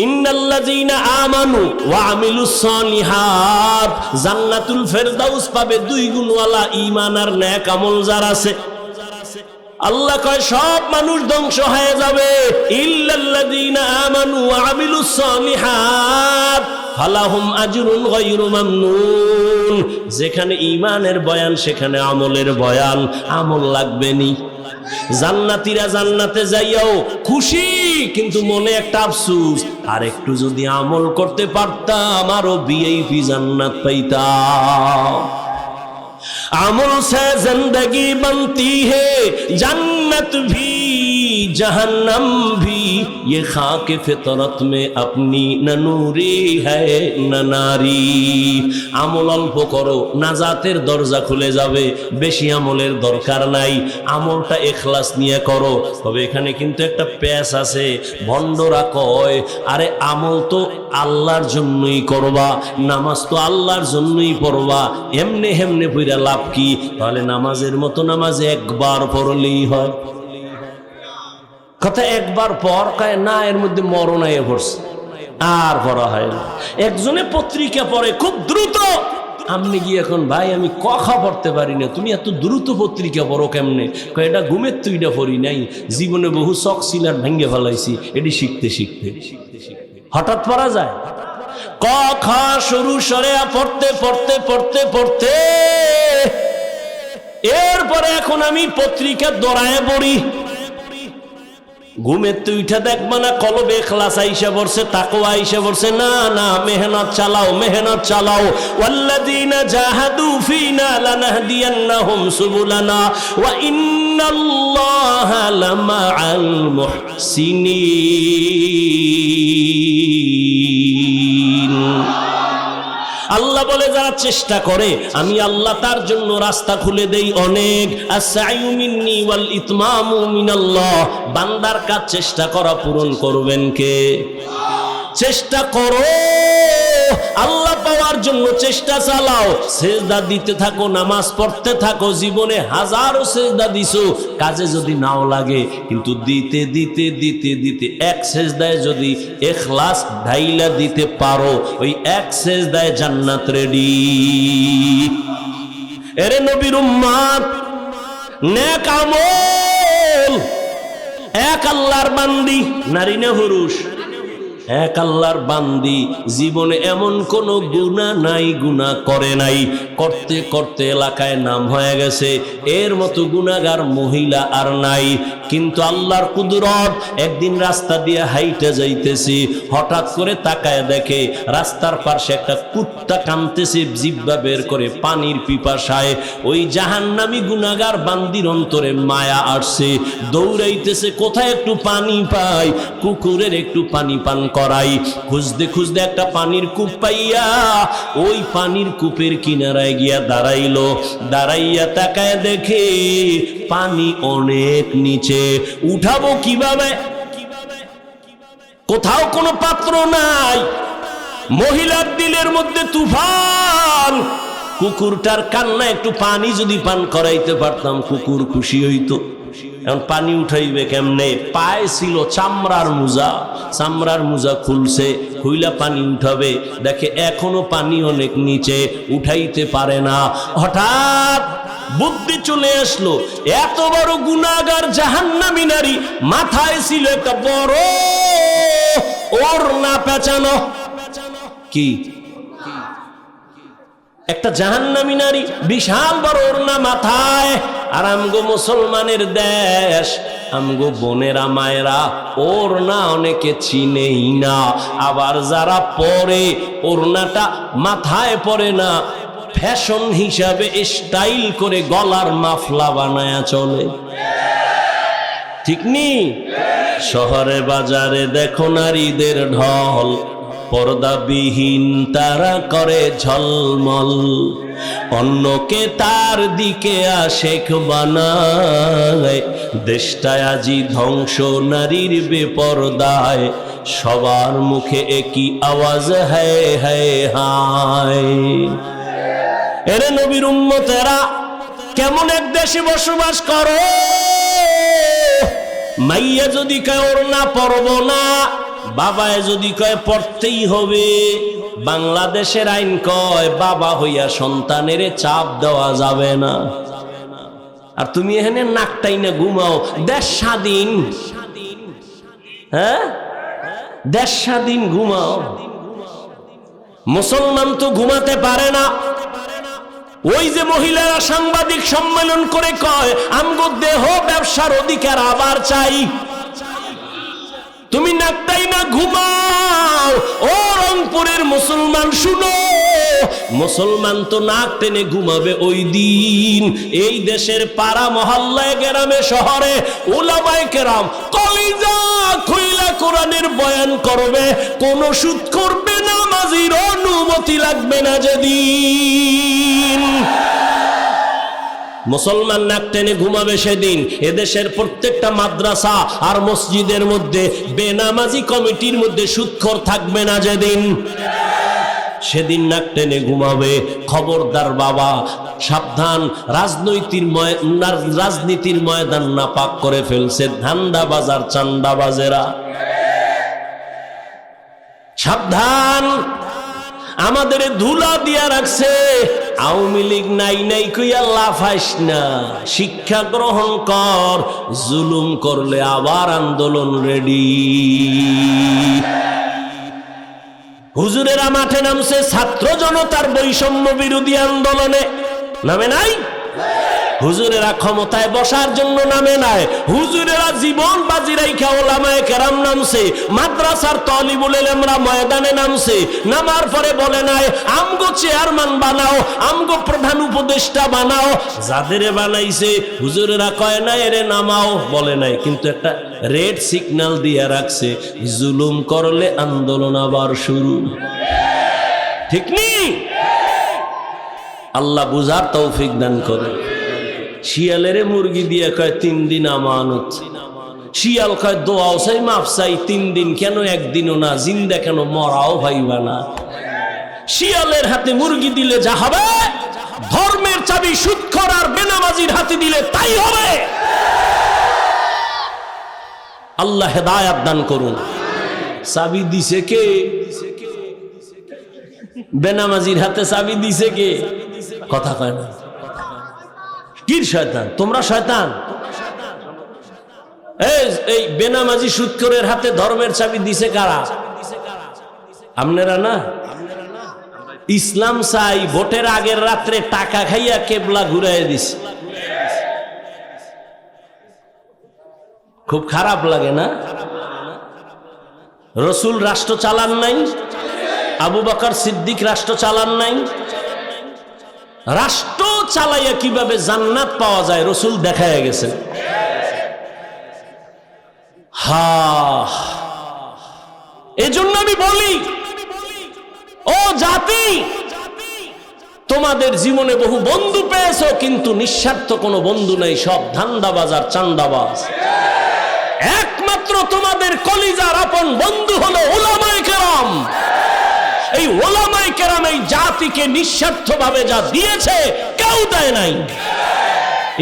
ইন্নাল্লাযীনা আমানু ওয়া আমিলুস সালিহাত, জান্নাতুল ফেরদাউস পাবে 2 গুণওয়ালা ঈমান আর নেক আমল যার আছে। আল্লাহ কয় সব মানুষ ধ্বংস হয়ে যাবে, ইল্লাল্লাযীনা আমানু ওয়া আমিলুস সালিহাত ফালাহুম আজরুন গায়রু মামনুন। যেখানে ঈমানের বয়ান সেখানে আমলের বয়ান, আমল লাগবে নি। জান্নাতীরা জান্নাতে যাইয়াও খুশি, কিন্তু মনে একটা আফসোস, আর একটু যদি আমল করতে পারতাম আরো ভিআইপি জান্নাত পাইতাম। अमल से जिंदगी बनती है, जन्नत भी जहन्नम भी, ये खाक फितरत में अपनी न नूरी है न नारी। আমল অল্প করো, নাজাতের দরজা খুলে যাবে। বেশি আমলের দরকার নাই, আমলটা ইখলাস নিয়ে করো। তবে এখানে কিন্তু একটা প্যাচ আছে, ভণ্ডরা কয় আরে আমল তো আল্লাহর জন্যই করবা, নামাজ তো আল্লাহর জন্যই পড়বা, এমনে হেমনে পইরা লাভ কি? তাহলে নামাজের মতো নামাজ একবার পড়লেই হয়। কথা একবার পর কয় না, এর মধ্যে মরণ আইয়া পড়ছে, আর পড়া হয় না। একজনে পত্রিকা পড়ে খুব দ্রুত, আমি গিয়ে এখন ভাই আমি কথা পড়তে পারি না, তুমি এত দ্রুত পত্রিকা পড়ো কেমনে? কয় এটা ঘুমের তুইটা পড়ি নাই, জীবনে বহু চক সিলার ভেঙে ফেলাইছি, এটি শিখতে শিখতে হঠাৎ পড়া যায়। ক খ শুরু সরে পড়তে পড়তে পড়তে পড়তে এরপরে এখন আমি পত্রিকা দৌড়ায় পড়ি। ঘুমের তুইটা দেখবা না, কলবে ইখলাস আইসা পড়ছে, তাকওয়া আইসা পড়ছে। না না, মেহনত চালাও, মেহনত চালাও। ওয়াল্লাযীনা জাহাদু ফীনা লানাহদিয়ান্নাহুম সুবুলানা ওয়া ইন্নাল্লাহা লামাআল মুহসিনিন। আল্লাহ বলে যারা চেষ্টা করে আমি আল্লাহ তার জন্য রাস্তা খুলে দেই অনেক। আস-সা'য়ু মিন্নি ওয়াল ইতমামু মিনাল্লাহ। বান্দার কাজ চেষ্টা করা, পূরণ করবেন কে? চেষ্টা করো, আল্লাহ পাওয়ার জন্য চেষ্টা চালাও, সেজদা দিতে থাকো, নামাজ পড়তে থাকো। জীবনে হাজারো সেজদা দিছো, কাজে যদি নাও লাগে, কিন্তু দিতে দিতে দিতে দিতে এক সেজদায় যদি ইখলাস ঢাইলা দিতে পারো, ওই এক সেজদায় জান্নাত রেডি। এরে নবীর উম্মত, নেক আমল, এক আল্লাহর বান্দি, নারী না পুরুষ, এক আল্লাহর বান্দি, জীবনে এমন কোন গুনাহ নাই, গুনাহ করে নাই, করতে করতে এলাকায় নাম হয়ে গেছে, এর মতো গুনাহগার মহিলা আর নাই। কিন্তু আল্লাহর কুদরত, একদিন রাস্তা দিয়ে হাইটে যাইতেছি, হঠাৎ করে তাকায় দেখে রাস্তার পাশে একটা কুত্তা কাঁদতেছে, জিহ্বা বের করে পানির পিপাসায়। ওই জাহান্নামী গুনাহগার বান্দির অন্তরে মায়া আসছে, দৌড়াইতেছে কোথায় একটু পানি পাই, কুকুরের একটু পানি পান করাই। খুঁজতে খুঁজতে একটা পানির কূপ পাইয়া ওই পানির কূপের কিনারায় গিয়া দাঁড়াইলো। দাঁড়াইয়া তাকায় দেখে পানি অনেক নিচে, উঠাবো কিভাবে? কোথাও কোনো পাত্র নাই, মহিলার দিলের মধ্যে তুফান। কুকুরটার কান্না একটু পানি যদি পান করাইতে পারতাম, কুকুর খুশি হইতো। এখন পানি উঠাইবে কেমনে? পায়ে ছিল চামড়ার মোজা, চামড়ার মোজা খুলছে, খুইলা পানি উঠাবে, দেখে এখনো পানি অনেক নিচে, উঠাইতে পারে না। হঠাৎ বুদ্ধি চলে আসলো, এত বড় গুনাহগার জাহান্নামী নারী, মাথায় ছিল একটা বড় ওড়না পেঁচানো। কি একটা জাহান্নামী নারী, বিশাল বড় ওড়না মাথায়। আর আমগো মুসলমানের দেশ, আমগো বোনেরা মায়েরা ওড়না অনেকে চিনেই না, আবার যারা পরে ওড়নাটা মাথায় পরে না, ফ্যাশন হিসাবে স্টাইল করে গলার মাফলা বানায়া চলে, ঠিক নি? শহরে বাজারে দেখো নারীদের ঢল, পর্দাবিহীন তারা করে ঝলমল, অন্যকে তার দিকে আশেক বানায়। দেশটায় আজি ধ্বংস নারীর বেপরদায়, সবার মুখে একই আওয়াজ হায় হায় হায়। এরে নবীর উম্মতেরা, কেমন এক দেশে বসবাস করো? মাইয়া যদি কয় ওড়না পরব না, বাবায় যদি কয় পড়তেই হবে। বাংলাদেশের আইন কয় বাবা হইয়া সন্তানের চাপ দেওয়া যাবে না। আর তুমি এখানে নাকটাই না ঘুমাও। দেশ স্বাধীন, হ্যাঁ দেশ স্বাধীন, ঘুমাও। মুসলমান তো ঘুমাতে পারে না। ওই যে মহিলারা সাংবাদিক সম্মেলন করে কয় আমগো দেহ ব্যবসার অধিকার আবার চাই, তুমি নাকটাই না ঘুমাও। ও রংপুরের মুসলমান শুনো, মুসলমান তো নাক টেনে ঘুমাবে ওই দিন এই দেশের পাড়া মহল্লায় গ্রামে শহরে উলামায়ে কেরাম কলিজা খুইলা কোরআনের বয়ান করবে, কোন সুদ করবে না, নামাজীর অনুমতি লাগবে না। যেদিন মুসলমান নাক টেনে ঘুমাবে সেদিন এদেশের প্রত্যেকটা মাদ্রাসা আর মসজিদের মধ্যে বেনামাজি কমিটির মধ্যে সুদখোর থাকবে না। যেদিন সেদিন নাক টেনে ঘুমাবে। খবরদার বাবা, সাবধান। রাজনীতির ময়দান নাপাক করে ফেলছে ধান্দাবাজার চান্দাবাজেরা। সাবধান, আমাদের ধুলা দিয়া রাখছে। আওয়ামী লীগ নাই নাই কইয়া লাফাইস না, শিক্ষা গ্রহণ কর। জুলুম করলে আবার আন্দোলন রেডি। হুজুরেরা মাঠে নামছে ছাত্র জনতার বৈষম্য বিরোধী আন্দোলনে, নামে নাই? হুজুরেরা ক্ষমতায় বসার জন্য নামে নাই, হুজুরেরা জীবন বাজি রাইখা ওলামায়ে কেরাম নামছে। মাদ্রাসার তালিবুল ইলমরা ময়দানে নামছে, নামার পরে বলে নাই আমগো চেয়ারম্যান বানাও, আমগো প্রধান উপদেষ্টা বানাও। যাদের বানাইছে হুজুরেরা কয় নাই এরে নামাও, বলে নাই, কিন্তু একটা রেড সিগন্যাল দিয়ে রাখছে, জুলুম করলে আন্দোলন আবার শুরু। ঠিক নেই? আল্লাহ বুঝার তৌফিক দান করে। শিয়ালের মুরগি দিয়ে কয় 3 দিন আমানত, শিয়াল কয় দোয়াও চাই মাফ চাই 3 দিন কেন, একদিনও না, জিন্দা কেন, মরাও ভাইবা না। শিয়ালের হাতে মুরগি দিলে যা হবে, ধর্মের চাবি সুদখোর আর বেনামাজির হাতে দিলে তাই হবে। আল্লাহ হেদায়েত দান করুন। চাবি দিছে কে? বেনামাজির হাতে চাবি দিছে কে? কথা কয় না। কি শয়তান? তোমরা শয়তান। এই বেনামাজি সুদখোরের হাতে ধর্মের চাবি দিছে কারা? আপনারা না? ইসলাম চাই ভোটের আগের রাত্রে টাকা খাইয়া কেবলা ঘুরাই দিছে। খুব খারাপ লাগে না? রসুল রাষ্ট্র চালান নাই, আবু বকর সিদ্দিক রাষ্ট্র চালান নাই। রাষ্ট্র চালাইয়া কিভাবে জান্নাত পাওয়া যায় রসুল দেখায় গেছেন। এজন্য আমি বলি, ও জাতি, তোমাদের জীবনে বহু বন্ধু পেয়েছো, কিন্তু নিঃস্বার্থ কোনো বন্ধু নাই, সব ধান্দাবাজ আর চান্দাবাজ। একমাত্র তোমাদের কলিজার আপন বন্ধু হলো উলামায়ে কেরাম। এই উলামায়ে কেরাম এই জাতিকে নিঃস্বার্থভাবে যা দিয়েছে কেউ দেয় নাই।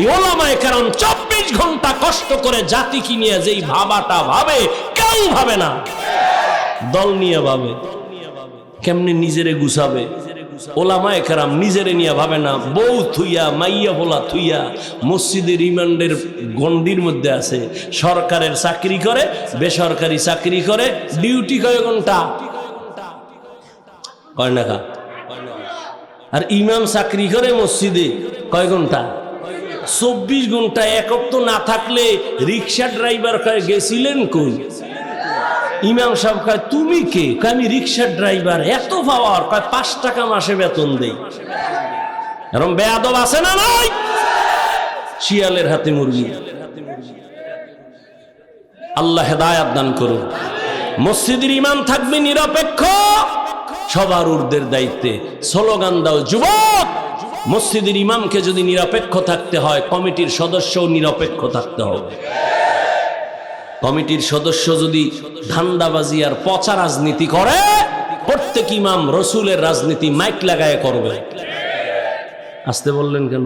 এই উলামায়ে কেরাম 24 ঘন্টা কষ্ট করে জাতিকে নিয়ে যেই ভাবাটা ভাবে কেউ ভাবে না। দল নিয়ে ভাবে, কেমনে নিজেরে গুছাবে। উলামায়ে কেরাম নিজেরে নিয়ে ভাবে না। বউ থুইয়া, মাইয়া বলা থুইয়া মসজিদের রিমান্ডের গন্ডির মধ্যে আছে। সরকারের চাকরি করে, বেসরকারি চাকরি করে, ডিউটি কয় ঘন্টা? কয় না। আর ইমাম চাকরি করে মসজিদে কয় ঘন্টা? 24 ঘন্টা। একক তো না থাকলে রিক্সা ড্রাইভার কয় গেছিলেন কই? ইমাম সাহেব কয় তুমি কে? কয় আমি রিক্সা ড্রাইভার। এত পাওয়ার? কয় 5 টাকা মাসে বেতন দেই। এরকম বেয়াদব আছে না নাই? শিয়ালের হাতে মুরগি। আল্লাহ হেদায়েত দান করুন। মসজিদের ইমাম থাকবে নিরপেক্ষ, সবার ঊর্ধ্বের দায়িত্বে। স্লোগান দাও যুবক, মসজিদের ইমামকে যদি নিরপেক্ষ থাকতে হয়, কমিটির সদস্যও নিরপেক্ষ থাকতে হবে। কমিটির সদস্য যদি ধান্দাবাজি আর পচা রাজনীতি করে, প্রত্যেক ইমাম রসুলের রাজনীতি মাইক লাগায় করবে। আসতে বললেন কেন?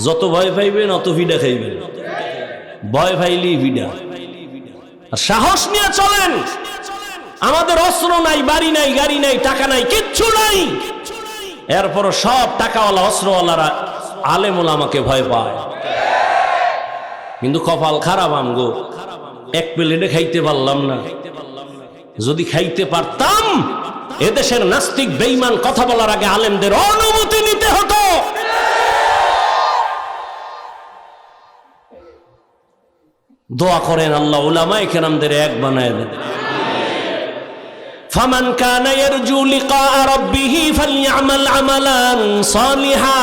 যত ভয় পাইবেন অত ভিডা খাইবেন। ভয় পাইলি ভিডা। আর সাহস নিয়ে চলেন। আমাদের অস্ত্র নাই, বাড়ি নাই, গাড়ি নাই, টাকা নাই, কিচ্ছু নাই। এরপর সব টাকাওয়ালা অস্ত্রওয়ালারা আলেম ওলামাকে ভয় পায়। কিন্তু কপাল খারাপ আমগো, এক প্লেটে খাইতে পারলাম না। যদি খাইতে পারতাম এদেশের নাস্তিক বেঈমান কথা বলার আগে আলেমদের অনুমতি নিতে হতো। দোয়া করেন আল্লাহ উলামায়ে কেরামদের এক বানায় দেন। ফামান কানা ইয়ারজু লিকা রাব্বিহি ফালইআমাল আমালান সালিহা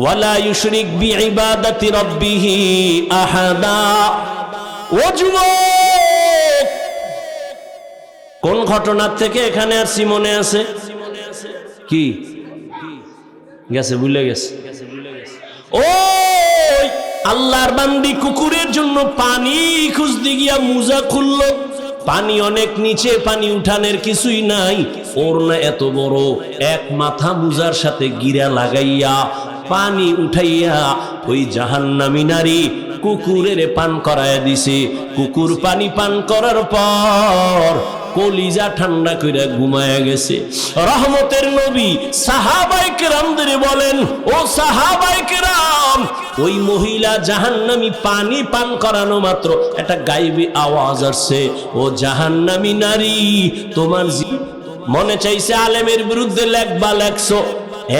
ওয়ালা ইউশরিক বিইবাদাতি রাব্বিহি আহাদা। ও যুবক, কোন ঘটনার থেকে এখানে আসছি মনে আছে কি? গেছে, ভুলে গেছে। ওই আল্লাহর বান্দি কুকুরের জন্য পানি খুঁজতে গিয়া মুজা খুললো, পানি অনেক নিচে, পানি উঠানের কিছুই নাই। ওর না এত বড় এক মাথা মুজার সাথে গিরা লাগাইয়া পানি উঠাইয়া ওই জাহান্নামী নারী কুকুরের পান করায় দিছে। কুকুর পানি পান করার পর কলিজা ঠান্ডা করে ঘুমায়া গেছে। রহমতের নবী সাহাবায়ে কেরামদের বলেন, ও সাহাবায়ে কেরাম, ওই মহিলা জাহান্নামী পানি পান করানো মাত্র একটা গায়েবী আওয়াজ আসছে, ও জাহান্নামী নারী, তোমার মনে চাইছে আলেমের বিরুদ্ধে লেখবা, লেখছো,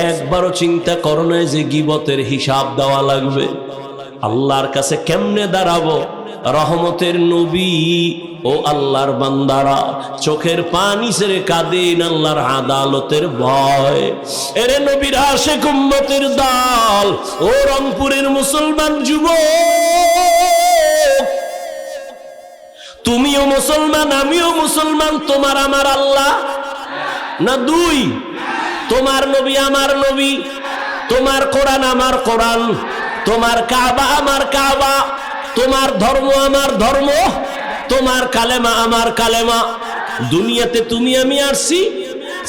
একবারও চিন্তা করো না যে গীবতের হিসাব দেওয়া লাগবে। আল্লাহর কাছে কেমনে দাঁড়াবো? রহমতের নবী ও আল্লাহর বান্দারা চোখের পানি ছেড়ে কাঁদেন আল্লাহর আদালতের ভয়। এরে নবীর আশিক উম্মতের দল, ও রংপুরের মুসলমান যুবক, তুমিও মুসলমান, আমিও মুসলমান। তোমার আমার আল্লাহ না দুই? তোমার নবী আমার নবী, তোমার কোরআন আমার কোরআন, তোমার কাবা আমার কাবা, তোমার ধর্ম আমার ধর্ম, তোমার কালেমা আমার কালেমা। দুনিয়াতে তুমি আমি আসছি,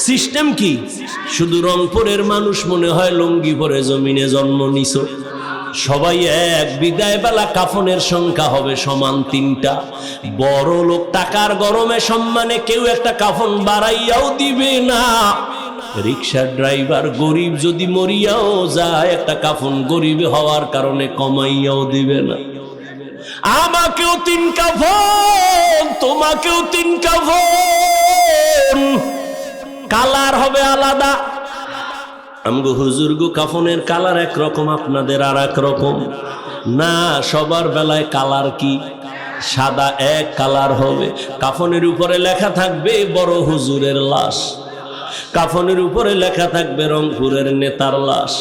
সিস্টেম কি? শুধু রংপুরের মানুষ মনে হয় লুঙ্গি পরে জমিনে জন্ম নিছো। সবাই এক, বিদায় বেলা কাফনের সংখ্যা হবে সমান 3টা। বড় লোক টাকার গরমে সম্মানে কেউ একটা কাফন বাড়াইয়াও দিবে না। রিক্সার ড্রাইভার গরিব যদি মরিয়াও যায়, একটা কাফন গরিব হওয়ার কারণে কমাইয়াও দিবে না। আমাকেও 3 কাফন, তোমাকেও 3 কাফন, কালার হবে আলাদা। আমগো হুজুরগো কাফনের কালার একরকম, আপনাদের আর এক রকম না। সবার বেলায় কালার কি? সাদা এক কালার হবে। কাফনের উপরে লেখা থাকবে বড় হুজুরের লাশ, কাফনের উপরে লেখা থাকবে রংপুরের নেতার লাশ।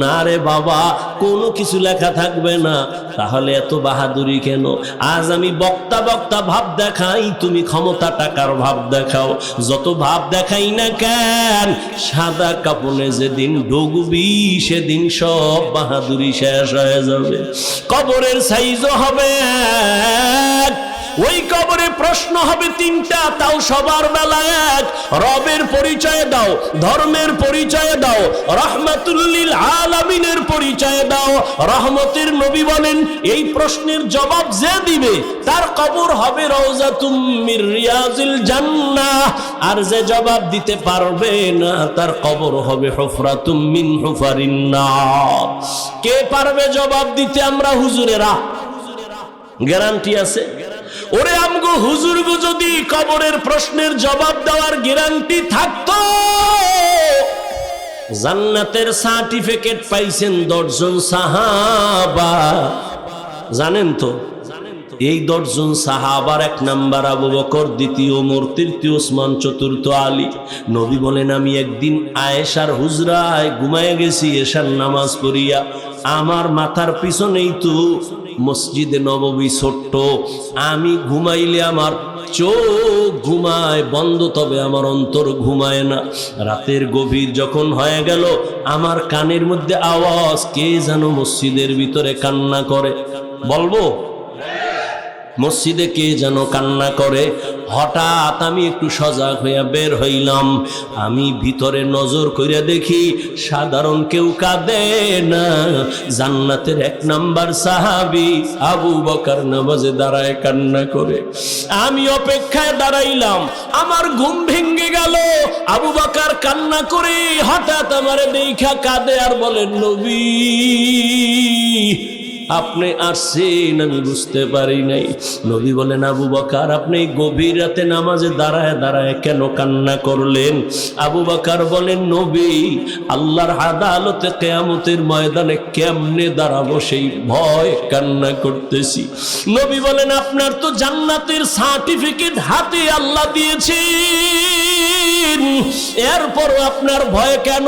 না রে বাবা, কোনো কিছু লেখা থাকবে না। তাহলে এত বাহাদুরি কেন? আজ আমি বক্তা বক্তা ভাব দেখাই, তুমি ক্ষমতা টাকার ভাব দেখাও। যত ভাব দেখাই না কেন, সাদা কাপনে যেদিন ঢুকবি সেদিন সব বাহাদুরি শেষ হয়ে যাবে। কবরের সাইজও হবে এক, ওই কবরে প্রশ্ন হবে 3টা, তাও সবার বেলা এক। রবের পরিচয় দাও, ধর্মের পরিচয় দাও, রাহমাতুল্লিল আলামিনের পরিচয় দাও। রহমতের নবী বলেন, এই প্রশ্নের জবাব যে দিবে তার কবর হবে রওজাতুম মির রিয়াজিল জান্নাহ, আর যে জবাব দিতে পারবে না তার কবর হবে হুফরাতুম মিন হুফারিন নার। কে পারবে জবাব দিতে? আমরা হুজুরেরা। গ্যারান্টি আছে? ওরে আমগো হুজুরগো যদি কবরের প্রশ্নের জবাব দেওয়ার গ্যারান্টি থাকতো, জান্নাতের সার্টিফিকেট পাইছেন 10 জন সাহাবা। জানেন তো এই 10 জন সাহাবার 1 নাম্বার আবু বকর, 2 ওমর, 3 ওসমান, 4 আলী। নবী বলেন, আমি একদিন আয়েশার হুজরায় ঘুমায় গেছি এশার নামাজ পড়িয়া। আমার মাথার পিছনেই তো মসজিদে নববী ছোট্ট। আমি ঘুমাইলে আমার চোখ ঘুমায় বন্ধ, তবে আমার অন্তর ঘুমায় না। রাতের গভীর যখন হয়ে গেল, আমার কানের মধ্যে আওয়াজ, কে যেন মসজিদের ভিতরে কান্না করে। বলবো? মসজিদে কে যেন কান্না করে। হঠাৎ আমি একটু সজাগ হইয়া বের হইলাম। আমি ভিতরে নজর করে দেখি সাধারণ কেউ কাঁদে না, জান্নাতের 1 নাম্বার সাহাবী আবু বকর নামাজে দাঁড়ায় কান্না করে। আমি অপেক্ষায় দাঁড়াইলাম, আমার ঘুম ভেঙে গেল। আবু বকর কান্না করে হঠাৎ আমারে দেখা কাঁদে আর বলেন, নবী আপনি আসছেন, আমি বুঝতে পারি নাই। নবী বলেন, আবু বকর আপনি গভীর রাতে নামাজে দাঁড়ায় দাঁড়ায় কেন কান্না করলেন? আবু বকর বলেন, নবী আল্লাহর আদালতে কিয়ামতের ময়দানে কেমনে দাঁড়াবো সেই ভয় কান্না করতেছি। নবী বলেন, আপনার তো জান্নাতের সার্টিফিকেট হাতে আল্লাহ দিয়েছেন, এরপরও আপনার ভয় কেন?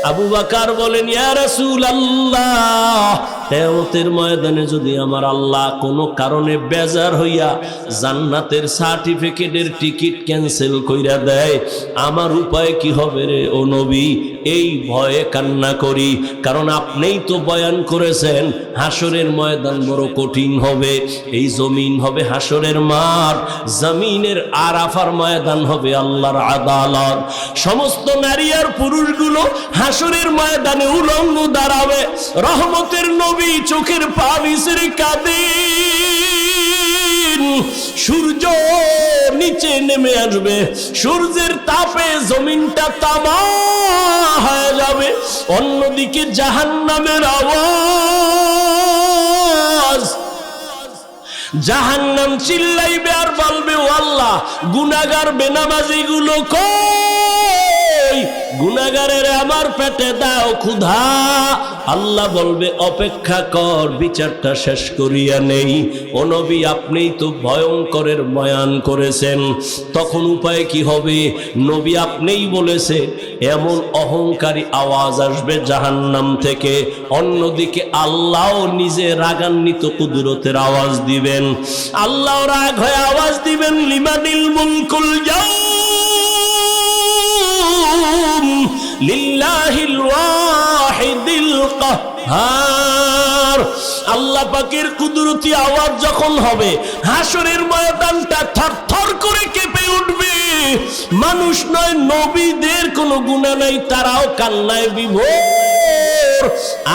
আবু বকর বলেন, ইয়া রাসূলুল্লাহ কিয়ামতের ময়দানে যদি আমার আল্লাহ কোনো কারণে বেজার হইয়া জান্নাতের সার্টিফিকেটের টিকিট ক্যান্সেল কইরা দেয়, আমার উপায় কি হবে রে ও নবী? এই ভয়ে কান্না করি, কারণ আপনিই তো বয়ান করেছেন হাসরের ময়দান বড় কঠিন হবে। এই জমিন হবে হাসরের মাঠ, জমিনের আরাফার ময়দান হবে আল্লাহর আদালত। সমস্ত নারী আর পুরুষগুলো হাসরের ময়দানে উলঙ্গ দাঁড়াবে। রহমতের নবী চোখের পানি ছেড়ে কাঁদেন। সূর্য নিচে নেমে আসবে, সূর্যের তাপে জমিনটা তামা হয়ে যাবে। অন্যদিকে জাহান্নামের আওয়াজ, জাহান্নাম চিল্লাইবে আর বলবে, ও আল্লাহ গুনাহগার বেনামাজি গুলো কই? গুনাহগারের আমার পেটে দাও ক্ষুধা। আল্লাহ বলবে, অপেক্ষা কর, বিচারটা শেষ করিয়া নেই। ও নবী আপনিই তো ভয়ঙ্করের বয়ান করেছেন, তখন উপায় কি হবে? নবী আপনিই বলেছে এমন অহংকারী আওয়াজ আসবে জাহান্নাম থেকে। অন্যদিকে আল্লাহ নিজে রাগান্বিত কুদরতের আওয়াজ দিবেন। আল্লাহ রাগ হয়ে আওয়াজ দিবেন, লিমানিল মুলকুল ইয়াউম লিল্লাহিল ওয়াহিদিল কাহ্হার। আল্লাহ পাকের কুদরতি আওয়াজ যখন হবে, হাসরের ময়দানটা থরথর করে কেঁপে উঠবে। মানুষ নয়, নবীদের কোনো গুনাহ নাই, তারাও কান্নায় বিভোর।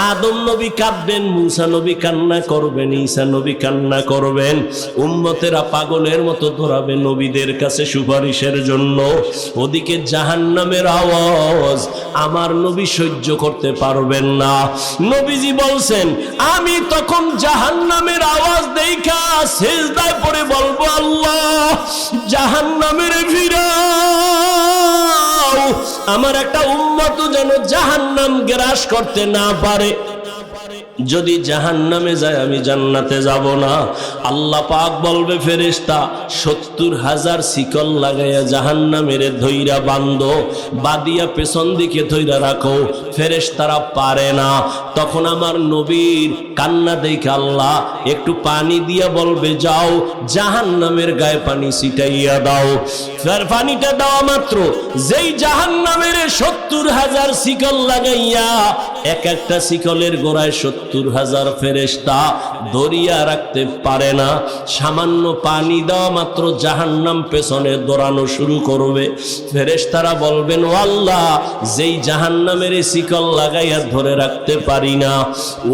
আদম নবী কাঁদবেন, মুসা নবী কান্না করবেন, ঈসা নবী কান্না করবেন। উম্মতেরা পাগলের মতো দৌড়াবে নবীদের কাছে সুপারিশের জন্য। ওদিকে জাহান্নামের আওয়াজ আমার নবী সহ্য করতে পারবেন না। নবীজি বলছেন, আমি তখন জাহান্নামের আওয়াজ দেখা সিজদায় পড়ে বলবো, আল্লাহ জাহান্নামের ফিরাও, আমার একটা উম্মত যেন জাহান্নাম গ্রাস করতে না পারে। যদি জাহান্নামে যায় আমি জান্নাতে যাব না। আল্লাহ পাক বলবে, ফেরেশতা 70,000 শিকল লাগাইয়া জাহান্নামের ধইরা বাঁধো, বাঁধিয়া পেছন দিকে ধইরা রাখো। ফেরেশতারা পারে না। তখন আমার নবীর কান্না দেখে আল্লাহ একটু পানি দিয়া বলবে, যাও জাহান্নামের গায়ে পানি ছিটাইয়া দাও। ফের পানিটা দেওয়া মাত্র যেই জাহান্নামের 70,000 শিকল লাগাইয়া এক একটা শিকলের গোড়ায় 70,000 ফেরেশতা ধরিয়া রাখতে পারে না। সামান্য পানি দেওয়া মাত্র জাহান্নাম পেছনে দৌড়ানো শুরু করবে। ফেরেশতারা বলবেন, ও আল্লাহ যেই জাহান্নামের শিকল লাগাইয়া ধরে রাখতে পারি না,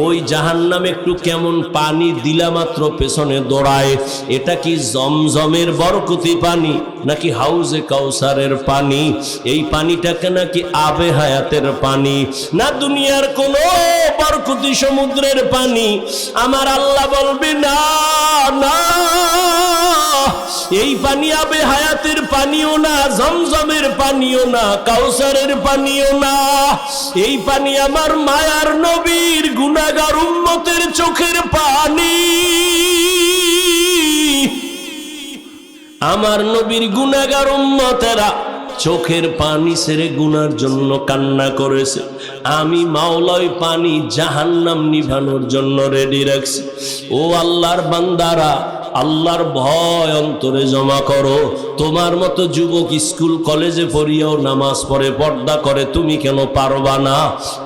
ওই জাহান্নাম একটু কেমন পানি দিলা মাত্র পেছনে দৌড়ায়। এটা কি জমজমের বরকতি পানি নাকি হাউজে কাউসারের পানি? এই পানিটাকে নাকি আবে হায়াতের পানি, না দুনিয়ার কোন বরকতি সমুদ্রের পানি? আমার আল্লাহ বলবে, না না, এই পানি আবে হায়াতের পানিও না, জমজমের পানিও না, কাউসারের পানিও না। এই পানি আমার মায়ার নবীর গুনাহগার উম্মতের চোখের পানি। আমার নবীর গুনাহগার উম্মতেরা চোখের পানি ছেড়ে গুনার জন্য কান্না করেছে। আমি মাওলাই পানি জাহান্নাম নিভানোর জন্য রেডি রাখছি। ও আল্লাহর বান্দারা, আল্লাহর ভয় অন্তরে জমা করো। তোমার মতো যুবক স্কুল কলেজে পড়িয়াও নামাজ পড়ে পর্দা করে, তুমি কেন পারবা না?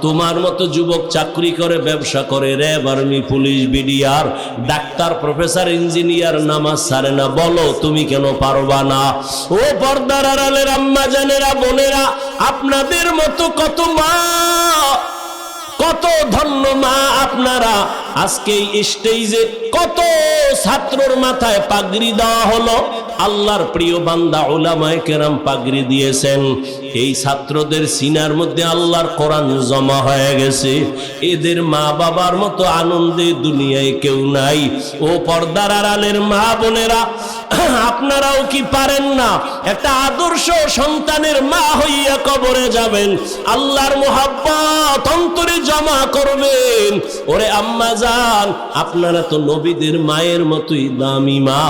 তোমার মতো যুবক চাকরি করে, ব্যবসা করে, RAB, army, police, BDR, doctor, professor, engineer, নামাজ ছাড়ে না, বলো তুমি কেন পারবা না? ও পর্দার আড়ালের আম্মা জানেরা, বোনেরা, আপনাদের মতো কত মা, কত ধন্য মা আপনারা। আজকে এই স্টেজে কত ছাত্রর মাথায় পাগড়ি দেওয়া হলো। আল্লাহর প্রিয় বান্দা উলামায়ে কেরাম পাগড়ি দিয়েছেন। এই ছাত্রদের সিনার মধ্যে আল্লাহর কোরআন জমা হয়ে গেছে। এদের মা বাবার মতো আনন্দে দুনিয়ায় কেউ নাই। ও পর্দার আড়ালের মা বোনেরা, আপনারাও কি পারেন না একটা আদর্শ সন্তানের মা হইয়া কবরে যাবেন, আল্লাহর মুহাব্বত অন্তরে জমা করবেন? ওরে আম্মা জান, আপনারা তো নবীদের মায়ের মতোই দামি মা।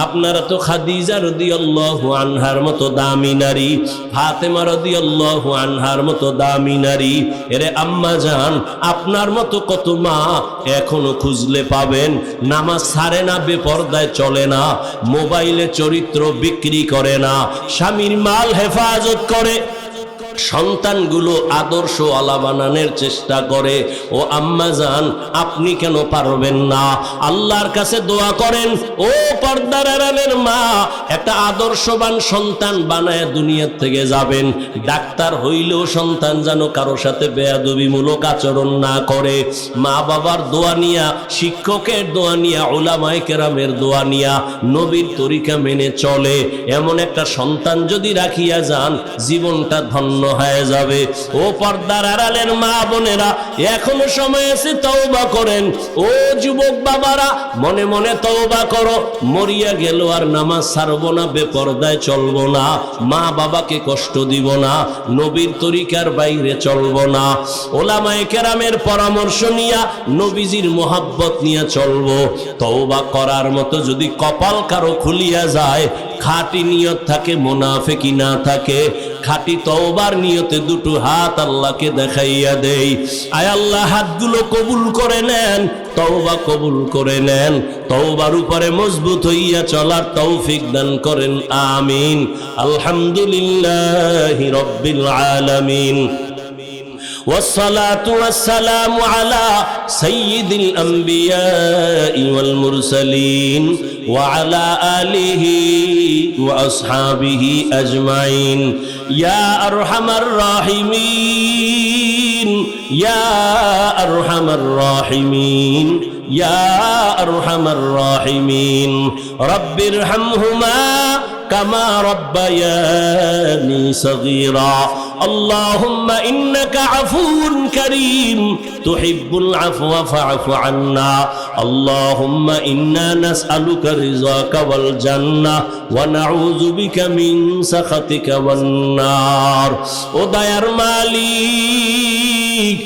আপনারা তো খাদিজা রাদিয়াল্লাহু আনহার মতো দামি নারী, ফাতেমা রাদিয়াল্লাহু আনহার মতো দামি নারী। এরে আম্মা জান, আপনার মতো কত মা এখনো খুঁজলে পাবেন। নামাজ ছাড়ে না, বেপরদায় চলে না, মোবাইলে চরিত্র বিক্রি করে না, স্বামীর মাল হেফাজত করে, সন্তানগুলো আদর্শ আলা বানানোর চেষ্টা করে। ও আম্মা জান, আপনি কেন পারবেন না? আল্লাহর কাছে দোয়া করেন। ও পর্দার আড়ালের মা, একটা আদর্শবান সন্তান বানায় দুনিয়ার থেকে যাবেন। ডাক্তার হইলেও সন্তান যেন কারো সাথে বেয়াদবিমূলক আচরণ না করে। মা বাবার দোয়া নিয়া, শিক্ষকের দোয়া নিয়া, উলামায়ে কেরামের দোয়া নিয়া, নবীর তরিকা মেনে চলে, এমন একটা সন্তান যদি রাখিয়া যান, জীবনটা ধন্য হয়ে যাবে। ও পর্দার আড়ালের মা বোনেরা, এখনো সময় আছে, তওবা করেন। ও যুবক বাবারা, মনে মনে তওবা করো। মরিয়া গেল আর নামাজ ছাড়বো না, বেপরদায় চলবো না, মা বাবাকে কষ্ট দিব না, নবীর তরিকার বাইরে চলবো না, উলামায়ে কেরামের পরামর্শ নিয়া, নবীজির মোহাব্বত নিয়ে চলবো। তওবা করার মতো যদি কপাল কারো খুলিয়া যায়, খাঁটি নিয়ত থাকে, মুনাফিকি না থাকে, খাঁটি তওবার নিয়তে দুটো হাত আল্লাহকে দেখাইয়া দেই। আয় আল্লাহ, হাতগুলো কবুল করে নেন, তওবা কবুল করে নেন, তওবার উপরে মজবুত হইয়া চলার তৌফিক দান করেন, আমিন। আলহামদুলিল্লাহি রাব্বিল আলামিন। والصلاة والسلام على سيد الأنبياء والمرسلين وعلى آله وأصحابه أجمعين يا أرحم الراحمين يا أرحم الراحمين يا أرحم الراحمين رب ارحمهما كما ربياني صغيرا اللهم إنك عفو كريم تحب العفو فاعف عنا اللهم إنا نسألك رضاك والجنة ونعوذ بك من سخطك والنار ودير مالك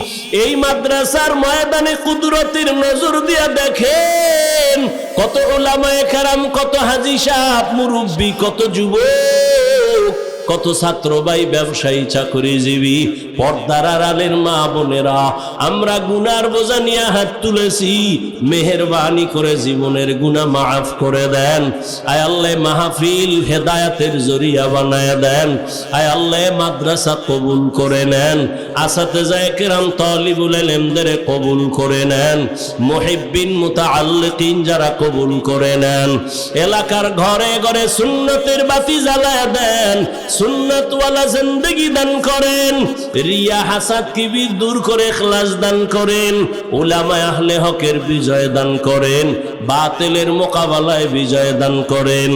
এই মাদ্রাসার ময়দানে কুদরতের নজর দিয়া দেখেন কত উলামায়ে কেরাম, কত হাজী সাহেব, মুরব্বী, কত যুবক, কত ছাত্র ভাই, ব্যবসায়ী, চাকরিজীবী, পর্দার আড়ালের মা বোনেরা, আমরা গুনার বোঝা নিয়ে হাত তুলেছি। মেহেরবানি করে জীবনের গুনাহ মাফ করে দেন। আয় আল্লাহ, মাহফিল হেদায়েতের জরিয়া বানায় দেন। আয় আল্লাহ, মাদ্রাসা কবুল করে নেন, আসাতেজায়ে কেরাম, তালিবুল ইলমদের কবুল করে নেন, মুহিব্বিন মুতাআল্লিকিন যারা কবুল করে নেন। এলাকার ঘরে ঘরে সুন্নতের বাতি জ্বালায় দেন, সুন্নতওয়ালা জিন্দেগি দান করেন, রিয়া হাসাদ কিবির দূর করে ইখলাস দান করেন, উলামায়ে আহলে হকের বিজয় দান করেন, বাতিলের মোকাবেলায় বিজয় দান করেন।